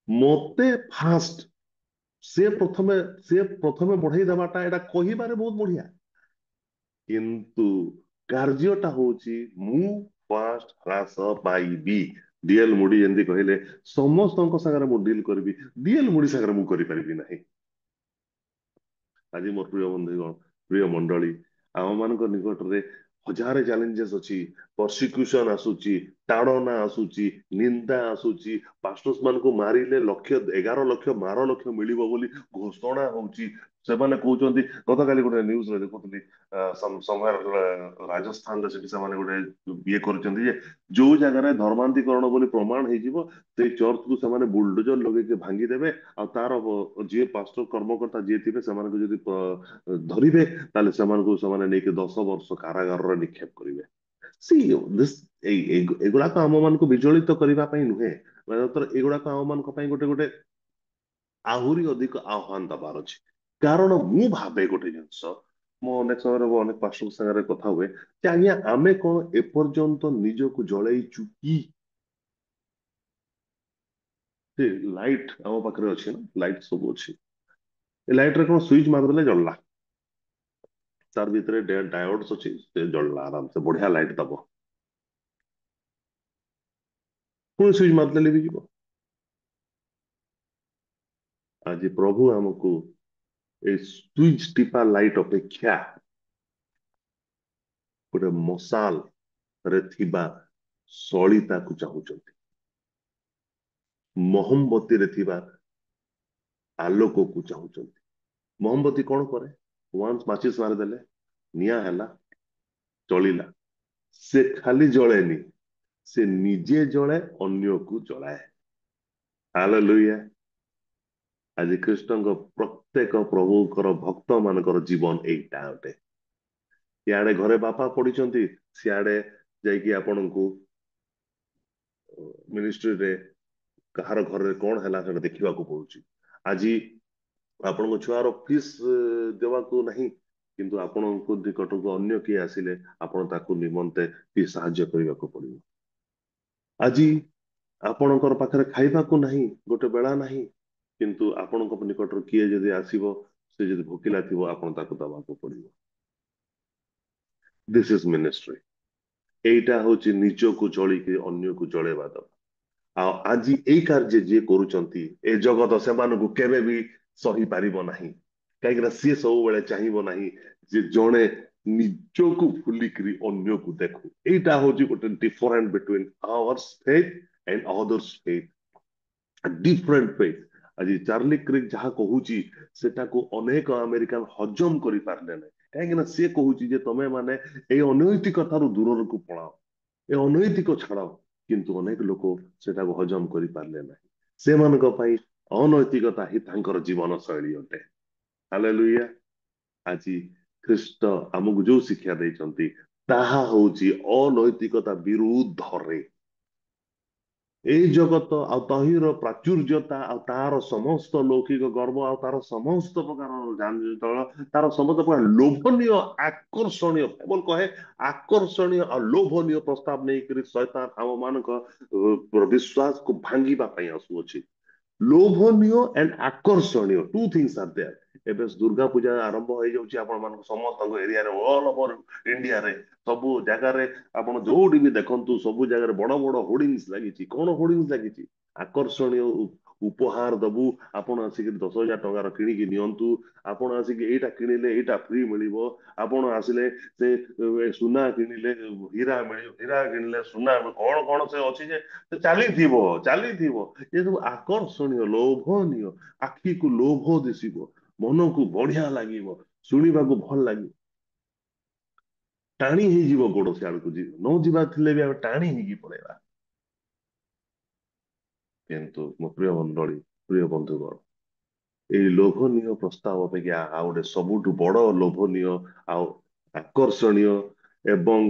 ମତେ ଫାଷ୍ଟ ସେ ପ୍ରଥମେ ବଢେଇ ଦେବାଟା, ଏଇଟା କହିବାରେ ବହୁତ ବଢିଆ, କିନ୍ତୁ କାର୍ଯ୍ୟଟା ହଉଛି ମୁଁ ଫାଷ୍ଟ ହ୍ରାସ ପାଇବି। ଡିଏଲ ମୁଡି ଯେମିତି କହିଲେ, ସମସ୍ତଙ୍କ ସାଙ୍ଗରେ ମୁଁ ଡିଲ୍ କରିବି, ଡିଏଲ ମୁଡି ସାଙ୍ଗରେ ମୁଁ କରିପାରିବି ନାହିଁ। ଆଜି ମୋର ପ୍ରିୟ ବନ୍ଧୁଗଣ, ପ୍ରିୟ ମଣ୍ଡଳୀ, ଆମମାନଙ୍କ ନିକଟରେ ହଜାରେ ଚ୍ୟାଲେଞ୍ଜେସ୍ ଅଛି, ପରସିକ୍ୟୁସନ ଆସୁଛି, ତାଡ଼ନା ଆସୁଛି, ନିନ୍ଦା ଆସୁଛି, ପାଷ୍ଟର୍ସ ମାନଙ୍କୁ ମାରିଲେ 11 ଲକ୍ଷ 12 ଲକ୍ଷ ମିଳିବ ବୋଲି ଘୋଷଣା ହଉଛି। ସେମାନେ କହୁଛନ୍ତି, ଗତକାଲି ଗୋଟେ ନ୍ୟୁଜରେ ଦେଖୁଥିଲି, ରାଜସ୍ଥାନରେ ସେଠି ସେମାନେ ଗୋଟେ ଇଏ କରିଛନ୍ତି ଯେ ଯୋଉ ଜାଗାରେ ଧର୍ମାନ୍ତୀକରଣ ବୋଲି ପ୍ରମାଣ ହେଇଯିବ, ସେଇ ଚର୍ଚ୍ଚକୁ ସେମାନେ ବୁଲଡୋଜର ଲଗେଇକି ଭାଙ୍ଗିଦେବେ, ଆଉ ତାର ଯିଏ ପାଷ୍ଟର କର୍ମକର୍ତ୍ତା ଯିଏ ଥିବେ ସେମାନଙ୍କୁ ଯଦି ଧରିବେ, ତାହେଲେ ସେମାନଙ୍କୁ ସେମାନେ ନେଇକି 10 ବର୍ଷ କାରାଗାରରେ ନିକ୍ଷେପ କରିବେ। ଏଗୁଡାକ ଆମ ମାନଙ୍କୁ ବିଚଳିତ କରିବା ପାଇଁ ନୁହେଁ, ଏଗୁଡାକ ଆମ ମାନଙ୍କ ପାଇଁ ଗୋଟେ ଆହୁରି ଅଧିକ ଆହ୍ୱାନ ଦବାର ଅଛି। କାରଣ ମୁଁ ଭାବେ ଗୋଟେ ଜିନିଷ, ମୁଁ ଅନେକ ସମୟରେ ଅନେକ ପାଷ୍ଟରଙ୍କ ସାଙ୍ଗରେ କଥା ହୁଏ ଯେ ଆଜ୍ଞା ଆମେ କଣ ଏପର୍ଯ୍ୟନ୍ତ ନିଜକୁ ଜଳେଇଛୁ କି? ଲାଇଟ ଆମ ପାଖରେ ଅଛି ନା, ଲାଇଟ ସବୁ ଅଛି, ଏ ଲାଇଟରେ କଣ ସୁଇଚ ମାରିଦେଲେ ଜଳିଲା, ତାର ଭିତରେ ଡାୟୋଡ୍ସ ଅଛି, ସେ ଜଳିଲା ଆରାମସେ, ବଢିଆ ଲାଇଟ ଦବ, ପୁଣି ସୁଇଚ ମାରିଦେଲେ ବି ଯିବ। ଆଜି ପ୍ରଭୁ ଆମକୁ এই সুইচ টিপା ଲାଇଟ ଅପେକ୍ଷା ଗୋଟେ ମଶାଲରେ ଥିବା ସଳିତାକୁ ଚାହୁଁଛନ୍ତି, ମହମବତୀରେ ଥିବା ଆଲୋକକୁ ଚାହୁଁଛନ୍ତି। ମହମବତୀ କଣ କରେ? ୱାନ୍ସ ମାଚିସ୍ ମାରିଦେଲେ ନିଆଁ ହେଲା, ଜଳିଲା, ସେ ଖାଲି ଜଳେନି, ସେ ନିଜେ ଜଳେ, ଅନ୍ୟକୁ ଜଳାଏ। ହାଲେଲୁୟା। ଆଜି ଖ୍ରୀଷ୍ଟଙ୍କ ପ୍ରତ୍ୟେକ ପ୍ରଭୁଙ୍କର ଭକ୍ତ ମାନଙ୍କର ଜୀବନ ଏଇଟା ଅଟେ। ଇଆଡେ ଘରେ ବାପା ପଢିଛନ୍ତି, ସିଆଡେ ଯାଇକି ଆପଣଙ୍କୁ ମିନିଷ୍ଟ୍ରିରେ କାହାର ଘରରେ କଣ ହେଲା ସେଟା ଦେଖିବାକୁ ପଡୁଛି। ଆଜି ଆପଣଙ୍କ ଛୁଆର ଫିସ୍ ଦେବାକୁ ନାହିଁ, କିନ୍ତୁ ଆପଣଙ୍କ ନିକଟକୁ ଅନ୍ୟ କିଏ ଆସିଲେ ଆପଣ ତାକୁ ନିମନ୍ତେ ଟିକେ ସାହାଯ୍ୟ କରିବାକୁ ପଡିବ। ଆଜି ଆପଣଙ୍କର ପାଖରେ ଖାଇବାକୁ ନାହିଁ, ଗୋଟେ ବେଳା ନାହିଁ, किंतु आपणक निकटर किए जदि आसीबो से जदि भोकिला थिबो आपण ताको दबाको पड़िबो दिस इज मिनिस्ट्री एटा होची निजको चली के अन्य को चलेबा दबा आज एई कार्य जे करूचंती ए जगत सेमानकु केबे भी सही पारिबो नाही काहेकि सी सब बेले चाहिबो नाही जे जणे निजको भूलिकरी अन्य को देखु एटा होची गोटे different between hours faith and others faith different faith आज चार्ली क्रिक जहा कहूची सेटा को अनेक अमेरिकन हजम करि पारले नै काहेकि से कहूची जे तमे माने ए अनैतिकतार दूर को पळाओ ए अनैतिक छाड़ किंतु अनेक लोक सेटा को हजम करि पारले नै से मानक पई अनैतिकता ही तांकर जीवन शैली अटे हालेलुया आज ख्रीष्ट हमकु जो शिक्षा दैछंती ताहा होची अनैतिकता विरुद्ध रे এই জগତ ଆଉ ତହିଁର ପ୍ରାଚୁର୍ଯ୍ୟତା ଆଉ ତାର ସମସ୍ତ ଲୌକିକ ଗର୍ବ ଆଉ ତାର ସମସ୍ତ ପ୍ରକାର ଯାନଜଳ ତାର ସମସ୍ତ ପ୍ରକାର ଲୋଭନୀୟ ଆକର୍ଷଣୀୟ କେବଳ କହେ ଆକର୍ଷଣୀୟ ଆଉ ଲୋଭନୀୟ ପ୍ରସ୍ତାବ ନେଇକରି ଶୈତାନ ଆମ ମାନଙ୍କ ବିଶ୍ୱାସକୁ ଭାଙ୍ଗିବା ପାଇଁ ଆସୁଅଛି लोभनीय एंड आकर्षणीय टू थिंग्स आर देयर एबे दुर्गा पूजा आरंभ हो जाउची आपण मान समस्त एरिया रे ऑल ओवर इंडिया रे सब जगह रे आपण जोडी भी देखंतु सब जगह रे बड़ बड़ होर्डिंग्स लागिची कोन होर्डिंग्स लागिची आकर्षणीय उपहार दबु आपण आसिक 10,000 टंका किणी कि नियंतु आपण आसिक एटा किनिले एटा फ्री मिलिबो आपण आसिले से सुना किनिले हीरा मिलिबो हीरा किनिले सुना कोन कोन से अछि जे चाली थीबो ये सब आकर्षणीय लोभनीय आखि को लोभ दिसिबो मन को बढ़िया लागिबो सुनिबा को भल लागि टाणी ही जीवो गोड़ सियाड़ को जी न जीवा थिले भी टाणी ही की पड़ेगा किंतु मो प्रिय मंडली प्रिय बंधुगण এই লোভনীয় প্রস্তাব অপেক্ষা ଆଉ ଗୋଟେ ସବୁଠୁ ବଡ ଲୋଭନୀୟ ଆଉ ଆକର୍ଷଣୀୟ ଏବଂ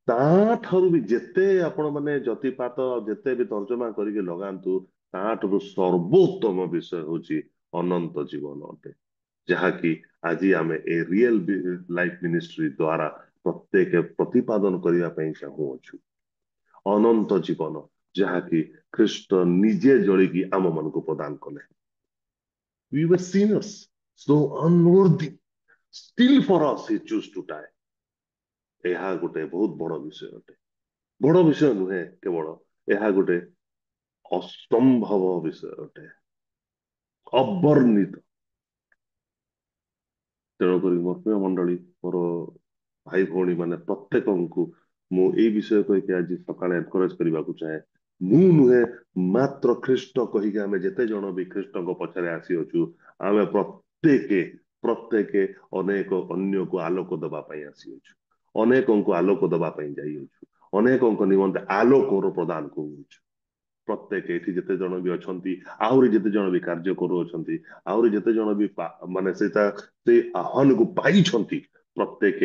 ତାଠାରୁ ବି ଯେତେ ଆପଣ ମାନେ ଯତିପାତ ଯେତେ ବି ତର୍ଜମା କରିକି ଲଗାନ୍ତୁ ତାଠାରୁ ସର୍ବୋତ୍ତମ ବିଷୟ ହଉଛି ଅନନ୍ତ ଜୀବନ ଅଟେ ଯାହାକି ଆଜି ଆମେ ଏ ରିଏଲ ଲାଇଫ ମିନିଷ୍ଟ୍ରି ଦ୍ୱାରା ପ୍ରତ୍ୟେକ ପ୍ରତିପାଦନ କରିବା ପାଇଁ ଚାହୁଁଅଛୁ ଅନନ୍ତ ଜୀବନ ଯାହାକି ଖ୍ରୀଷ୍ଟ ନିଜେ ଜଳିକି ଆମ ମାନଙ୍କୁ ପ୍ରଦାନ କଲେ We were sinners, so unworthy. Still for us, he chose to die. ଏହା ଗୋଟେ ବହୁତ ବଡ ବିଷୟ ଅଟେ ବଡ ବିଷୟ ନୁହେଁ କେବଳ ଏହା ଗୋଟେ ଅସମ୍ଭବ ବିଷୟ ଅଟେ ଅବର୍ଣ୍ଣିତ ତେଣୁକରି ମୋର ପ୍ରିୟ ମଣ୍ଡଳୀ ମୋର ଭାଇ ଭଉଣୀ ମାନେ ପ୍ରତ୍ୟେକଙ୍କୁ ମୁଁ ଏଇ ବିଷୟ କହିକି ଆଜି ସକାଳେ ଏନକରେଜ କରିବାକୁ ଚାହେଁ ମୁଁ ନୁହେଁ ମାତ୍ର ଖ୍ରୀଷ୍ଟ କହିକି ଆମେ ଯେତେ ଜଣ ବି ଖ୍ରୀଷ୍ଟଙ୍କ ପଛରେ ଆସିଅଛୁ ଆମେ ପ୍ରତ୍ୟେକେ ଅନେକ ଅନ୍ୟକୁ ଆଲୋକ ଦେବା ପାଇଁ ଆସିଅଛୁ ଅନେକଙ୍କୁ ଆଲୋକ ଦେବା ପାଇଁ ଯାଇଅଛୁ ଅନେକଙ୍କ ନିମନ୍ତେ ଆଲୋକର ପ୍ରଦାନ କରୁଅଛୁ ପ୍ରତ୍ୟେକ ଏଠି ଯେତେ ଜଣ ବି ଅଛନ୍ତି ଆହୁରି ଯେତେ ଜଣ ବି କାର୍ଯ୍ୟ କରୁଅଛନ୍ତି ଆହୁରି ଯେତେ ଜଣ ବି ମାନେ ସେ ଆହ୍ୱାନକୁ ପାଇଛନ୍ତି ପ୍ରତ୍ୟେକ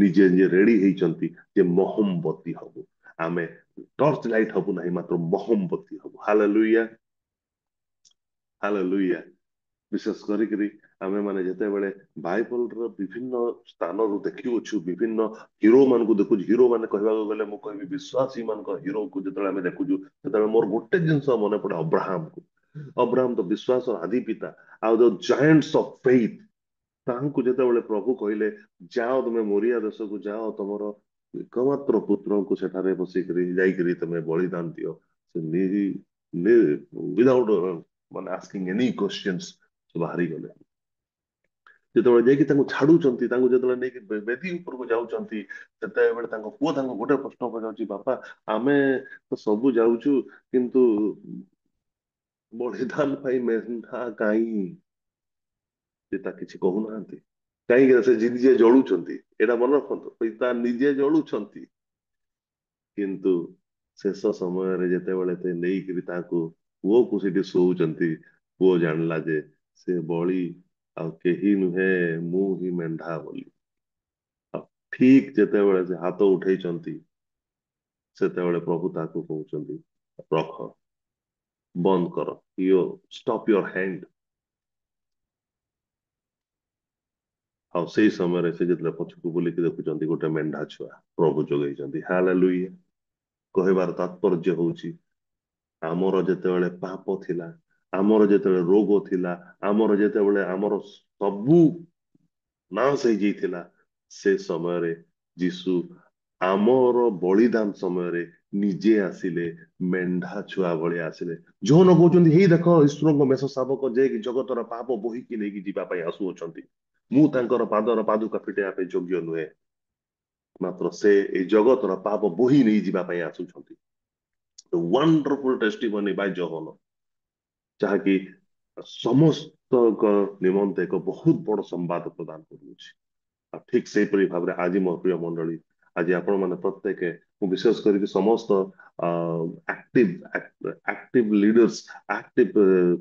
ନିଜେ ନିଜେ ରେଡି ହେଇଛନ୍ତି ଯେ ମହମବତୀ ହବୁ ଆମେ ଟର୍ଚ ଲାଇଟ୍ ହବୁ ନାହିଁ ମାତ୍ର ମହମବତୀ ହବୁ ହାଲେଲୁୟା ହାଲେଲୁୟା ବିଶେଷ କରିକିରି ଆମେ ମାନେ ଯେତେବେଳେ ବାଇବଲର ବିଭିନ୍ନ ସ୍ଥାନରୁ ଦେଖିଅଛୁ ବିଭିନ୍ନ ହିରୋ ମାନଙ୍କୁ ଦେଖୁଛୁ ହିରୋ ମାନେ କହିବାକୁ ଗଲେ ମୁଁ କହିବି ବିଶ୍ୱାସୀ ମାନଙ୍କ ହିରୋକୁ ଯେତେବେଳେ ଆମେ ଦେଖୁଛୁ ସେତେବେଳେ ମୋର ଗୋଟେ ଜିନିଷ ମନେ ପଡେ ଅବ୍ରାହମକୁ ଅବ୍ରାହମ ତ ବିଶ୍ୱାସର ଆଦି ପିତା ଆଉ ଯୋଉ ଜାଏଣ୍ଟସ ଅଫ ଫେଥ ତାଙ୍କୁ ଯେତେବେଳେ ପ୍ରଭୁ କହିଲେ ଯାଅ ତମେ ମୋରିଆ ଦେଶକୁ ଯାଅ ତମର ଏକମାତ୍ର ପୁତ୍ରଙ୍କୁ ସେଠାରେ ବସିକରି ଯାଇକରି ତମେ ବଳିଦାନ ଦିଅ ସେ ୱିଦାଉଟ୍ ମାନେ ଆସ୍କିଂ ଏନି କ୍ୱେଶ୍ଚନ୍ସ ସେ ବାହାରି ଗଲେ ଯେତେବେଳେ ଯାଇକି ତାଙ୍କୁ ଛାଡୁଛନ୍ତି ତାଙ୍କୁ ଯେତେବେଳେ ନେଇକି ବେଦୀ ଉପରକୁ ଯାଉଛନ୍ତି ସେତେବେଳେ ତାଙ୍କ ପୁଅ ତାଙ୍କୁ ଗୋଟେ ପ୍ରଶ୍ନ ପଚାରୁଛି ବାପା ଆମେ ତ ସବୁ ଯାଉଛୁ କିନ୍ତୁ ବଳିଦାନ ପାଇଁ ମେଣ୍ଢା କାହିଁ ପିତା କିଛି କହୁନାହାନ୍ତି କାହିଁକି ସେ ନିଜେ ଜଳୁଛନ୍ତି ଏଇଟା ମନେ ରଖନ୍ତୁ ପିତା ନିଜେ ଜଳୁଛନ୍ତି କିନ୍ତୁ ଶେଷ ସମୟରେ ଯେତେବେଳେ ସେ ନେଇକିରି ତାଙ୍କୁ ପୁଅକୁ ସେଠି ଶୋଉଛନ୍ତି ପୁଅ ଜାଣିଲା ଯେ ସେ ବଳି ଆଉ କେହି ନୁହେଁ ମୁଁ ହିଁ ମେଣ୍ଢା ବୋଲି ଆଉ ଠିକ ଯେତେବେଳେ ସେ ହାତ ଉଠେଇଛନ୍ତି ସେତେବେଳେ ପ୍ରଭୁ ତାକୁ କହୁଛନ୍ତି ରଖ ବନ୍ଦ କର ଷ୍ଟପ୍ ୟୋର ହ୍ୟାଣ୍ଡ ଆଉ ସେଇ ସମୟରେ ସେ ଯେତେବେଳେ ପଛକୁ ବୁଲିକି ଦେଖୁଛନ୍ତି ଗୋଟେ ମେଣ୍ଢା ଛୁଆ ପ୍ରଭୁ ଯୋଗେଇଛନ୍ତି ହାଲେଲୁୟା କହିବାର ତାତ୍ପର୍ଯ୍ୟ ହଉଛି ଆମର ଯେତେବେଳେ ପାପ ଥିଲା आमर जेतेबेले रोग थिला आमर जेतेबेले आमर सबू नाश हो जाइथिला से समय रे जीसु आमर बलिदान समय रे निजे आसिले मेंढा छुआ भली आसिले जो न कहउचंदी हे देखो ईश्वर मेष शावक जे कि जगतर पाप बोहिकी लेकी जीवा पई आसु अछंती मु तांकर पादर पादुका फिटेया पे योग्य नुहे मात्र से ए जगतर पाप बोही नहीं जीवा पई आसुछंती वंडरफुल टेस्टिमनी बाय जगन जहाँकि समस्त निमंते एक बहुत बड़ संवाद प्रदान करुछि ठीक से भाव में आज मो प्रिय मंडली आज आपण मैंने प्रत्येक विशेष करके समस्त एक्टिव एक्टिव लीडर्स एक्टिव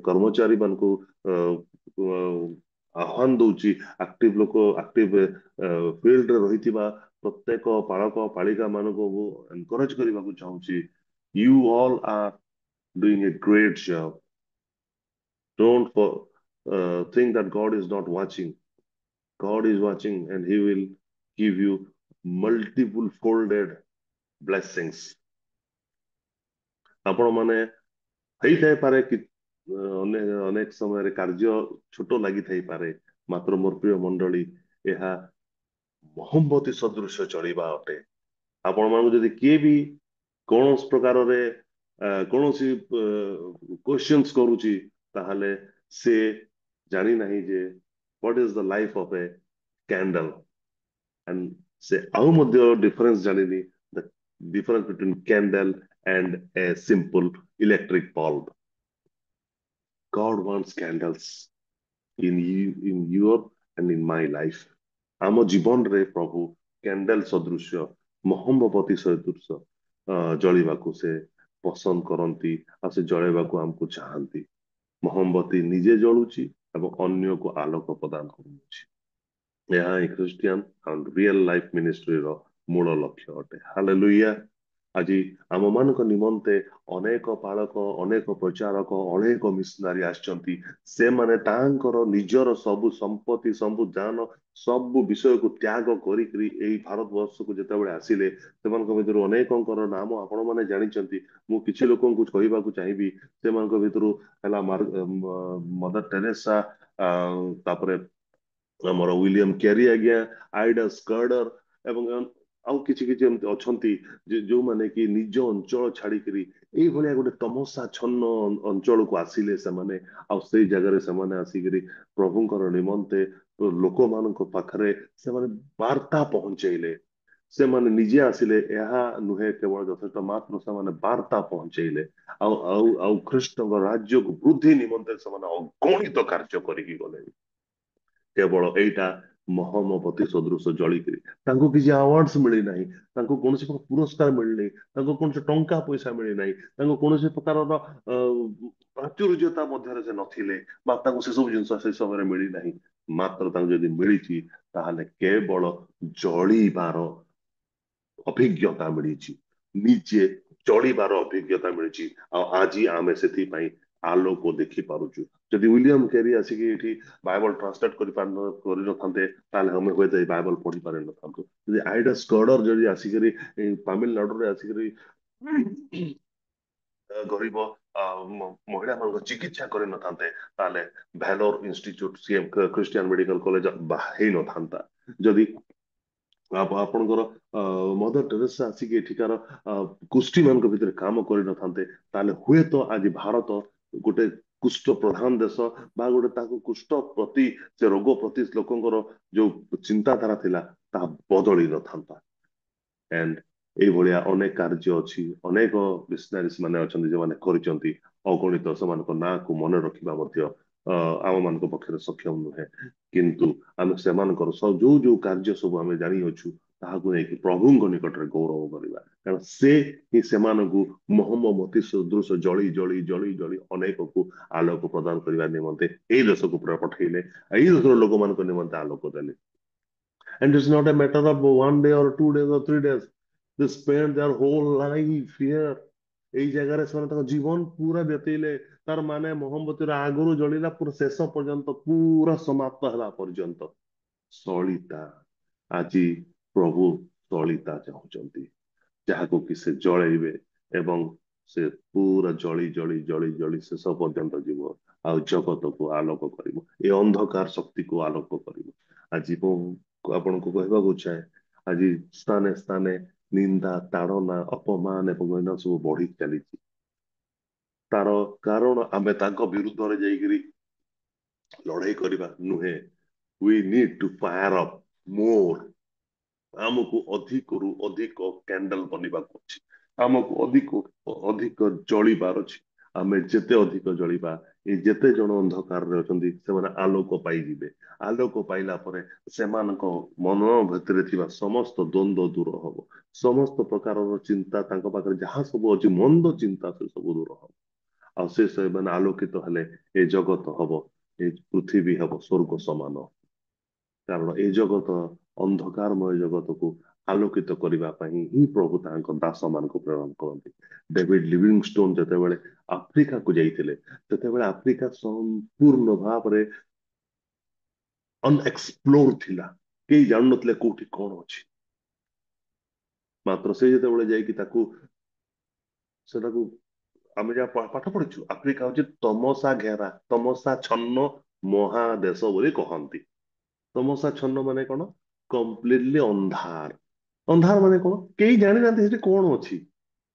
कर्मचारी मान को आह्वान दूची एक्टिव लोक एक्टिव फील्ड रही प्रत्येक पालक पालिका मान को एनकरेज करने को चाहूँगी you all are doing a great job don't think that God is not watching. God is watching and he will give you multiple folded blessings. आपण माने हई थाई पारे कि अनेक समय कार्य छोट लगी थाई पारे मात्र मोर प्रिय मंडली यह मोहम्मती सदृश चलिबा अटे आपण मान जदि किए भी कौन प्रकार रे कौन सी क्वेश्चंस करूची ताहले से जानी नहीं जे what is the life of a candle and say how much difference janini the difference between candle and a simple electric bulb. God wants candles in you, in your and in my life. आम जीवन रे प्रभु candle सदृश्य मोहम्मती सदृश्य जलिबाकू से पसंद करती आ से जलैबाकू हमको चाहती मोहम्मती निजे जलुची एवं अन्य को आलोक प्रदान करुछि यह ही Christian and real life ministry रो मूल लक्ष्य अटे हालेलुया आज आम मान निमंते अनेक पालक अनेक प्रचारक अनेक मिशनरी आछंती से माने तांकर निजर सब संपत्ति सब जान सब विषय को त्याग करी एई भारत वर्ष को जेतेबेले आसिले सेमानक भितर अनेकंकर नाम आपण माने जानिचंती मु किछि लोकन को कहबा को चाहिबी सेमानक भितर हला मदर टेरेसा तापरे हमर विलियम कैरी आज्ञा आइडा स्कर्डर एवं आउ किछि किछि अछंती जो माने कि निज अंचल छाड़ी करी एई भलिया गोटे तमसा छन्न अंचल को आसिले से माने आ सेई जगह रे से माने आसीकरी प्रभुंकर निमंते लोक मानक पाखरे से माने वार्ता पहुंचैले से माने निजे आसिले यहा नुहे केवल यथेष्ट मात्र से माने वार्ता पहुंचैले आउ ख्रीष्ट राज्य को वृद्धि निमंते से माने अगणित कार्य करिकी गले केवल एटा मोहम्मती सदृश जलिकरी तांको किसी अवार्ड्स मिली नहीं तांको कौन सी पुरस्कार मिलनी तांको कौन से टंका पैसा मिली नहीं तांको कौन सी प्रकार प्राचुर्यता मध्य से नथिले बा तांको से सब जिंस से समय मिली नहीं मात्र तांको यदि मिली ताहले केवल जलिबार अभिज्ञता मिली निजे जलिबार अभिज्ञता मिली आज आमे सेथि पई आलोक देखि पारुछु जदि विलियम कैरी आसिक ये बाइबल ट्रांसलेट कर हमें हुए बाइबल पढ़ी पारे नथांतु जदि आइडा स्कर्डर जदि आसिक तमिलनाडु रे आसिक गरीब महिला मान चिकित्सा कर नथांते ताले Vellore institute CM Christian medical college बाहे नथांता जदि आपणकर मदर टेरेसा आसिक एठिकार कुष्ठी मान भीतर काम कर नथांते ताले हुए तो आज भारत गोटे कुष्ठ प्रधान देश बा गोटे ताको कुष्ठ प्रति से रोग प्रति लोकंकर जो चिंताधारा थिला ता बदली नथांता एंड ए भलिया अनेक कार्य अछि अनेक मिशनरीज माने अछंती जे माने करिसंती अगणित समानक ना को मन रखिबा मध्य आम मान पक्षर सक्षम नुहे किंतु आम से जो जो कार्य सब आम जानी अच्छु ताहाकु नेकी प्रभुंक निकट रे गौरव करिबा कारण से ही सेमानकु मोहम्मती सदृश जली जली जली जली अनेक को आलोक प्रदान करिबा निमंते एई देश को पूरा पठैले एई देशर लोक मान निमंते आलोक देले and it's not a matter of 1 day or 2 days or 3 days they spend their whole life here एई जगह रे से जीवन पूरा व्यतीले तार माने मोहम्मती आगुरु जलिला पूरा शेष पर्यंत पूरा समाप्त हला पर्यंत सलिता आज प्रभु सलिता चाहूचंती जहाको कि से जळैबे एवं से पूरा जଳି जଳି जଳି जଳି शेष पर्यंत जीव आ जगत को आलोक करिवो ए अंधकार शक्ति को आलोक करिवो आज आपण को कहबाकू चाहे आज स्थाने स्थाने निंदा ताड़ना अपमान एवं एना सब बढ़ी चली तार कारण आमे तांको विरुद्ध रे जाईकरी लड़ाई करबा नुहे we need to fire up more आमको अधिकरू अधिक कैंडल बनिबाक अछि आमको अधिक अधिक जलिबार अछि आमे जेते अधिक जलिबा ए जेते जन अंधकार रे अछंती सेमाने आलोक पाई जिवे आलोक पाइला परे सेमानको मन भितरे थिबा समस्त द्वंद्व दूर हबो समस्त प्रकार चिंता तांको पाखरे जहाँ सब अछि मंद चिंता से सब दूर हबो आ से माने आलोकित हेले ए जगत हबो ए पृथ्वी हबो स्वर्ग समान कारण ए जगत अंधकारमय जगत को आलोकित करबा पई ही प्रभु तांको दास मान को प्रेरण करନ୍ତି डेविड लिविंगस्टोन जतेबेले अफ्रीका को जाइथिले ततेबेले अफ्रीका संपूर्ण भाव रे अनएक्सप्लोर थिला केही जान नतले कोठी कोन अछि मात्र से जतेबेले जाई कि ताकू सेटाकू आमे जा पाठ पढिछु अफ्रीका होची तमसा घेरा तमसा छन्न महादेश बोली कहନ୍ତି तमसा छन्न माने कोन कम्प्लीटली अंधार अंधार माने कोन केही जानि नांती सेठी कोन अछि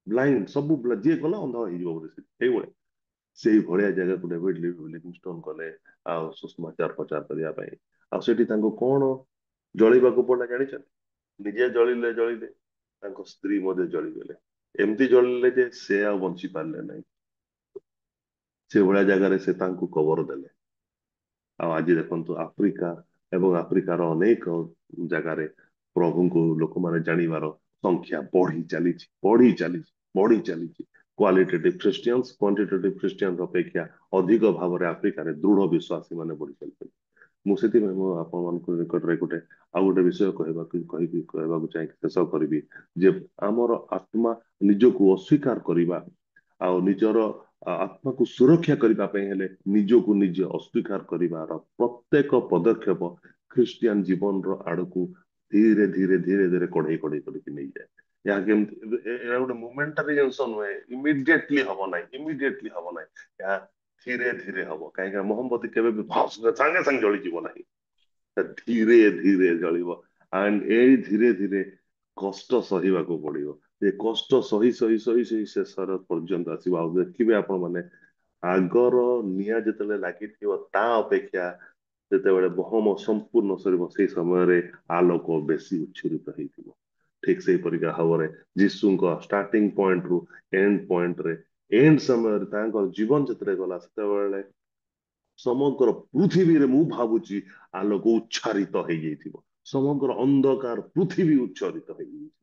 ब्लाइंड सब जे गला अंधा होई जिवो बोले सेही बोले सेही भलिया जगह को डेविड लिविंगस्टोन कले आ सुसमाचार प्रचार करिया पई आ सेठी तांको कोन जळिबा को पडला जानि छ निजे जळिले तांको स्त्री मध्ये जळिगले एमती जळिले जे से आ बंची पारले नै से भलिया जगह रे से तांको कवर देले आ आज देखंतु अफ्रीका एवं अफ्रिकार अनेक जगह रे प्रभु को लोक माने जानिबार संख्या बढ़ी चली क्वालिटेटिव क्रिश्चियंस क्वांटिटेटिव क्रिश्चियंस अपेक्षा अधिक भाव रे अफ्रिका रे दृढ़ विश्वासी माने बढ़ी चली मुसेती में मो आपण मान को निकट रे गोटे आ गोटे विषय कहबाकू चाहे शेष करिवि जे हमर आत्मा निजको अस्वीकार करिबा आ निजर आत्मा को सुरक्षा करबा पई हेले निजको निज अस्वीकार करिवार प्रत्येक पदक्षेप ख्रिस्टियन जीवन रो आड़कू धीरे धीरे धीरे धीरे कढ़ई कढ़ई करके नहीं जाए या गोटे मोमेंटरी जिनस नुहे इमिडिएटली हब ना या धीरे धीरे हम कहीं मोहम्मती केवे भी सांगे सांगे जली जीव ना धीरे धीरे जलिब एंड ए धीरे धीरे कष्ट सहिबा को पड़िबो ये कष्ट सही सही सही सही शेष पर्यंत आसीबा देखिबे आपण माने आगर निया जतले लागिथिबो ता अपेक्षा जेतेबेले बहम संपूर्ण सरिबो से समय रे आलोक बेसी उच्छुरित हेतिबो ठीक से परिका भाव जीशु स्टार्टिंग पॉइंट रु एंड पॉइंट रे एंड समय रे तांकर जीवन जतरे गला सेतेबेले समग्र पृथ्वी रे मु भाबुची आलोक उच्छारित हो जाइथिबो समग्र अंधकार पृथ्वी उच्छारित हो जाइथिबो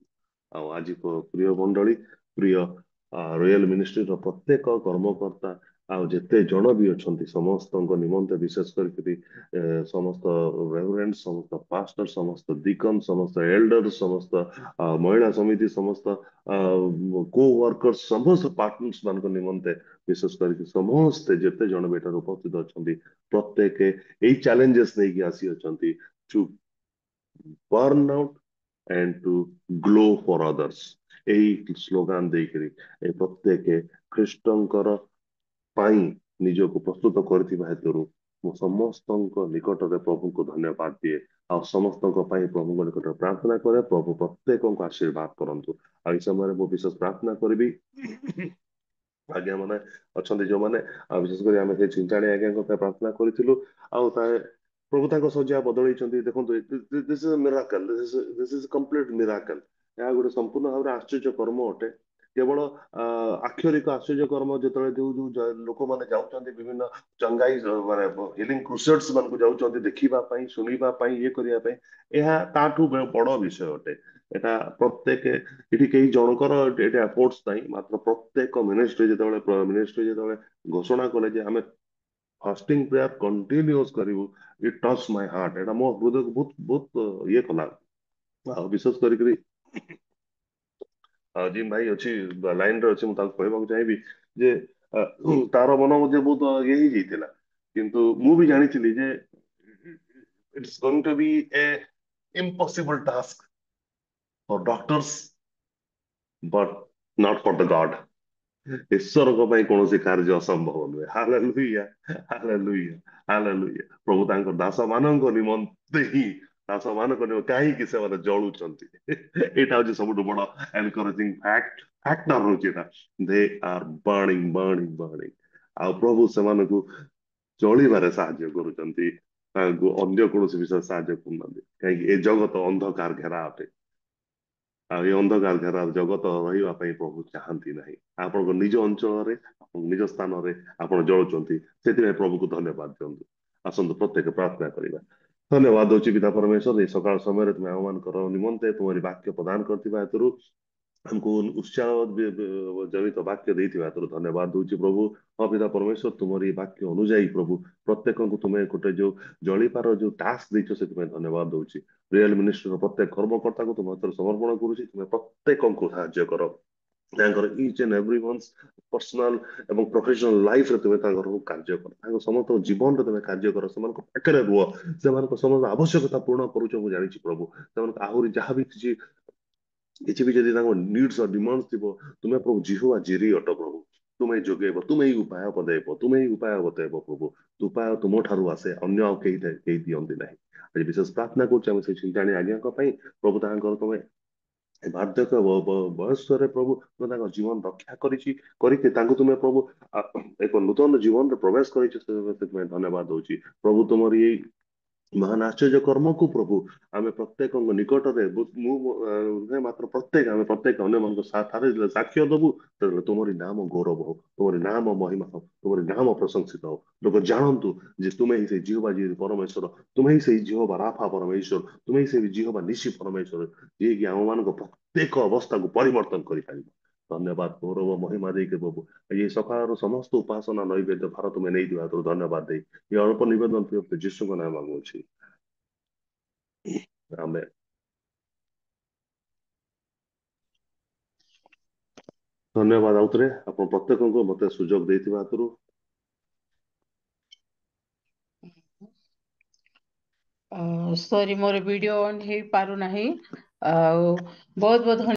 आ आज प्रिय मंडली प्रिय रॉयल मिनिस्ट्री रो प्रत्येक कर्मकर्ता आ जेते जन भी अछंती समस्त निमंत विशेष करके समस्त रेवरेंड समस्त पास्टर समस्त डिकन समस्त एल्डर समस्त महिला समिति समस्त को वर्कर्स समस्त पार्टनर्स मान निमंते विशेष करके समस्त जेते जन बेटा उपस्थित अछंती प्रत्येक ए चैलेंजेस नै कि आसी अछंती to burn out and to glow for others एई स्लोगान देकरी ए प्रत्येक ख्रीष्टंकर पाई निजको प्रस्तुत करथिबा हेतुरु मु समस्त निकट रे प्रभु को धन्यवाद दिए आ समस्त प्रभु निकट प्रार्थना करे प्रभु प्रत्येक को आशीर्वाद करंतु आ इस समय मु विशेष प्रार्थना करबी आज्ञा माने अछंती जो माने विशेष कर आमे से चिंताणी आज्ञा को प्रार्थना करिथिलु आ ताए प्रभु ताको सज्जा बदलै छथि देखंतु this is a miracle this is complete miracle या गोटे संपूर्ण भाव आश्चर्य कर्म अटे केवल आक्षरिक आश्चर्य कर्म जो जो लोक मैंने जाऊँच विभिन्न चंगाई माने हिलिंग क्रुसेड्स मान को जाऊँच देखा शुणा ये करने बड़ विषय अटे एटा प्रत्येक ये कई जनकर ये एफोर्ट्स नहीं मात्र प्रत्येक मिनिस्ट्री जो मिनिस्ट्री जो घोषणा कले जे आम फास्टिंग प्रेयर कंटिन्यूअस करू इट टच माय हार्ट एटा मो हृदय को बहुत बहुत ये कला विशेष करी जिम भाई अच्छी लाइन रे अच्छी मुझे कहवाक चाहिए जे तार मन मुझे बहुत ये ही जाइथिला किंतु मु भी जानी थी जे it's going to be a impossible task for doctors but not for the God ଈଶ୍ୱରଙ୍କ ପାଇଁ କୌଣସି କାର୍ଯ୍ୟ ଅସମ୍ଭବ ନୁହେଁ। Hallelujah, hallelujah, hallelujah. ପ୍ରଭୁ ତାଙ୍କ ଦାସ ମାନଙ୍କ ନିମନ୍ତେ ହିଁ କାହିଁକି ସେମାନେ ଜଳୁଛନ୍ତି, ଏଇଟା ହଉଛି ସବୁଠୁ ବଡ ଏନକରେଜିଂ ଫ୍ୟାକ୍ଟର ହଉଛି ଏଟା। ଦେ ଆର୍ ବର୍ଣ୍ଣିଂ ବର୍ଣ୍ଣିଂ ବର୍ଣ୍ଣିଂ। ଆଉ ପ୍ରଭୁ ସେମାନଙ୍କୁ ଜଳିବାରେ ସାହାଯ୍ୟ କରୁଛନ୍ତି, ତାଙ୍କୁ ଅନ୍ୟ କୌଣସି ବିଷୟରେ ସାହାଯ୍ୟ କରୁନାହାନ୍ତି। କାହିଁକି ଏ ଜଗତ ଅନ୍ଧକାର ଘେରା ଅଟେ, ଆଉ ଏ ଅନ୍ଧକାର ଘେରା ଜଗତ ରହିବା ପାଇଁ ପ୍ରଭୁ ଚାହାନ୍ତି ନାହିଁ। ଆପଣଙ୍କ ନିଜ ଅଞ୍ଚଳରେ, ଆପଣଙ୍କ ନିଜ ସ୍ଥାନରେ ଆପଣ ଜଳୁଛନ୍ତି, ସେଥିପାଇଁ ପ୍ରଭୁକୁ ଧନ୍ୟବାଦ ଦିଅନ୍ତୁ। ଆସନ୍ତୁ ପ୍ରତ୍ୟେକ ପ୍ରାର୍ଥନା କରିବା। ଧନ୍ୟବାଦ ଦଉଛି ପିତା ପରମେଶ୍ୱର, ଏଇ ସକାଳ ସମୟରେ ତୁମେ ଆମମାନଙ୍କର ନିମନ୍ତେ ତୁମରି ବାକ୍ୟ ପ୍ରଦାନ କରିଥିବା ହେତୁରୁ, ଆମକୁ ଉତ୍ସାହ ଜନିତ ବାକ୍ୟ ଦେଇଥିବା ହେତୁରୁ ଧନ୍ୟବାଦ ଦଉଛି ପ୍ରଭୁ। ହଁ ପିତା ପରମେଶ୍ୱର, ତୁମରି ବାକ୍ୟ ଅନୁଯାୟୀ ପ୍ରଭୁ ପ୍ରତ୍ୟେକଙ୍କୁ ତୁମେ ଗୋଟେ ଯୋଉ ଜଳିପାର ଯୋଉ ଟାସ୍କ ଦେଇଛ, ସେଥିପାଇଁ ଧନ୍ୟବାଦ ଦଉଛି। ରିଏଲ ମିନିଷ୍ଟ୍ରିର ପ୍ରତ୍ୟେକ କର୍ମକର୍ତ୍ତାଙ୍କୁ ତୁମ ହାତରେ ସମର୍ପଣ କରୁଛି। ତୁମେ ପ୍ରତ୍ୟେକଙ୍କୁ ସାହାଯ୍ୟ କର, ତାଙ୍କର each and every once personal ଏବଂ ପ୍ରଫେସନାଲ ଲାଇଫରେ ତୁମେ ତାଙ୍କର କାର୍ଯ୍ୟ କର, ତାଙ୍କ ସମସ୍ତଙ୍କ ଜୀବନରେ ତୁମେ କାର୍ଯ୍ୟ କର, ସେମାନଙ୍କ ପାଖରେ ରୁହ, ସେମାନଙ୍କ ସମସ୍ତ ଆବଶ୍ୟକତା ପୂରଣ କରୁଛ ମୁଁ ଜାଣିଛି ପ୍ରଭୁ। ସେମାନଙ୍କୁ ଆହୁରି ଯାହା ବି କିଛି ବି ଯଦି ତାଙ୍କ ନିଡ୍ସ ଡିମାଣ୍ଡ ଥିବ, ତୁମେ ପ୍ରଭୁ ଜିହୋଭା ଜିରି ଅଟ ପ୍ରଭୁ। ତୁମେ ଯୋଗେଇବ, ତୁମେ ହିଁ ଉପାୟ ବତେଇବ, ତୁମେ ହିଁ ଉପାୟ ବତେଇବ ପ୍ରଭୁ। ଉପାୟ ତୁମ ଠାରୁ ଆସେ, ଅନ୍ୟ ଆଉ କେହି ଦିଅନ୍ତି ନାହିଁ। ଆଜି ବିଶେଷ ପ୍ରାର୍ଥନା କରୁଛି ଆମେ ସେଇ ଚିନ୍ତାଣୀ ଆଜ୍ଞାଙ୍କ ପାଇଁ ପ୍ରଭୁ, ତାଙ୍କର ତୁମେ ବାର୍ଦ୍ଧକ୍ୟ ବୟସରେ ପ୍ରଭୁ ତୁମେ ତାଙ୍କ ଜୀବନ ରକ୍ଷା କରିକି ତାଙ୍କୁ ତୁମେ ପ୍ରଭୁ ଏକ ନୂତନ ଜୀବନରେ ପ୍ରବେଶ କରିଛ, ସେଥିପାଇଁ ଧନ୍ୟବାଦ ଦଉଛି ପ୍ରଭୁ। ତୁମର ଏଇ ମହାନ ଆଶ୍ଚର୍ଯ୍ୟ କର୍ମକୁ ପ୍ରଭୁ ଆମେ ପ୍ରତ୍ୟେକଙ୍କ ନିକଟରେ ମାତ୍ର ଆମେ ପ୍ରତ୍ୟେକ ଅନ୍ୟମାନଙ୍କ ସାଥରେ ସାକ୍ଷ୍ୟ ଦବୁ, ତେବେ ତୁମରି ନାମ ଗୌରବ ହଉ, ତୁମରି ନାମ ମହିମା ହଉ, ତୁମରି ନାମ ପ୍ରଶଂସିତ ହଉ। ଲୋକ ଜାଣନ୍ତୁ ଯେ ତୁମେ ହିଁ ସେଇ ଜିହୋଭା ଜିରି ପରମେଶ୍ୱର, ତୁମେ ହିଁ ସେଇ ଜିହୋଭା ରାଫା ପରମେଶ୍ୱର, ତୁମେ ହିଁ ସେଇ ଜିହୋଭା ନିଶି ପରମେଶ୍ୱର, ଯିଏକି ଆମମାନଙ୍କ ପ୍ରତ୍ୟେକ ଅବସ୍ଥାକୁ ପରିବର୍ତ୍ତନ କରିପାରିବ। ଧନ୍ୟବାଦ ଗୌରବ ମହିମା ଦେଇକି ପ୍ରଭୁ ଏଇ ସକାଳର ସମସ୍ତ ଉପାସନା ନୈବେଦ୍ୟ ଭାର ତୁମେ ନେଇଥିବା ଧନ୍ୟବାଦ ଦେଇ ଏ ଅଳ୍ପ ନିବେଦନ ଯୀଶୁଙ୍କ ନାମ ମାଗୁଅଛି, ଆମେନ୍। ଧନ୍ୟବାଦ ଆଉଥରେ ଆପଣ ପ୍ରତ୍ୟେକଙ୍କୁ ମତେ ସୁଯୋଗ ଦେଇଥିବା ହେତୁରୁ। ସରି, ମୋର ଭିଡିଓ ଅନ୍ ହେଇ ପାରୁନାହିଁ। ଆଉ ବହୁତ ବହୁତ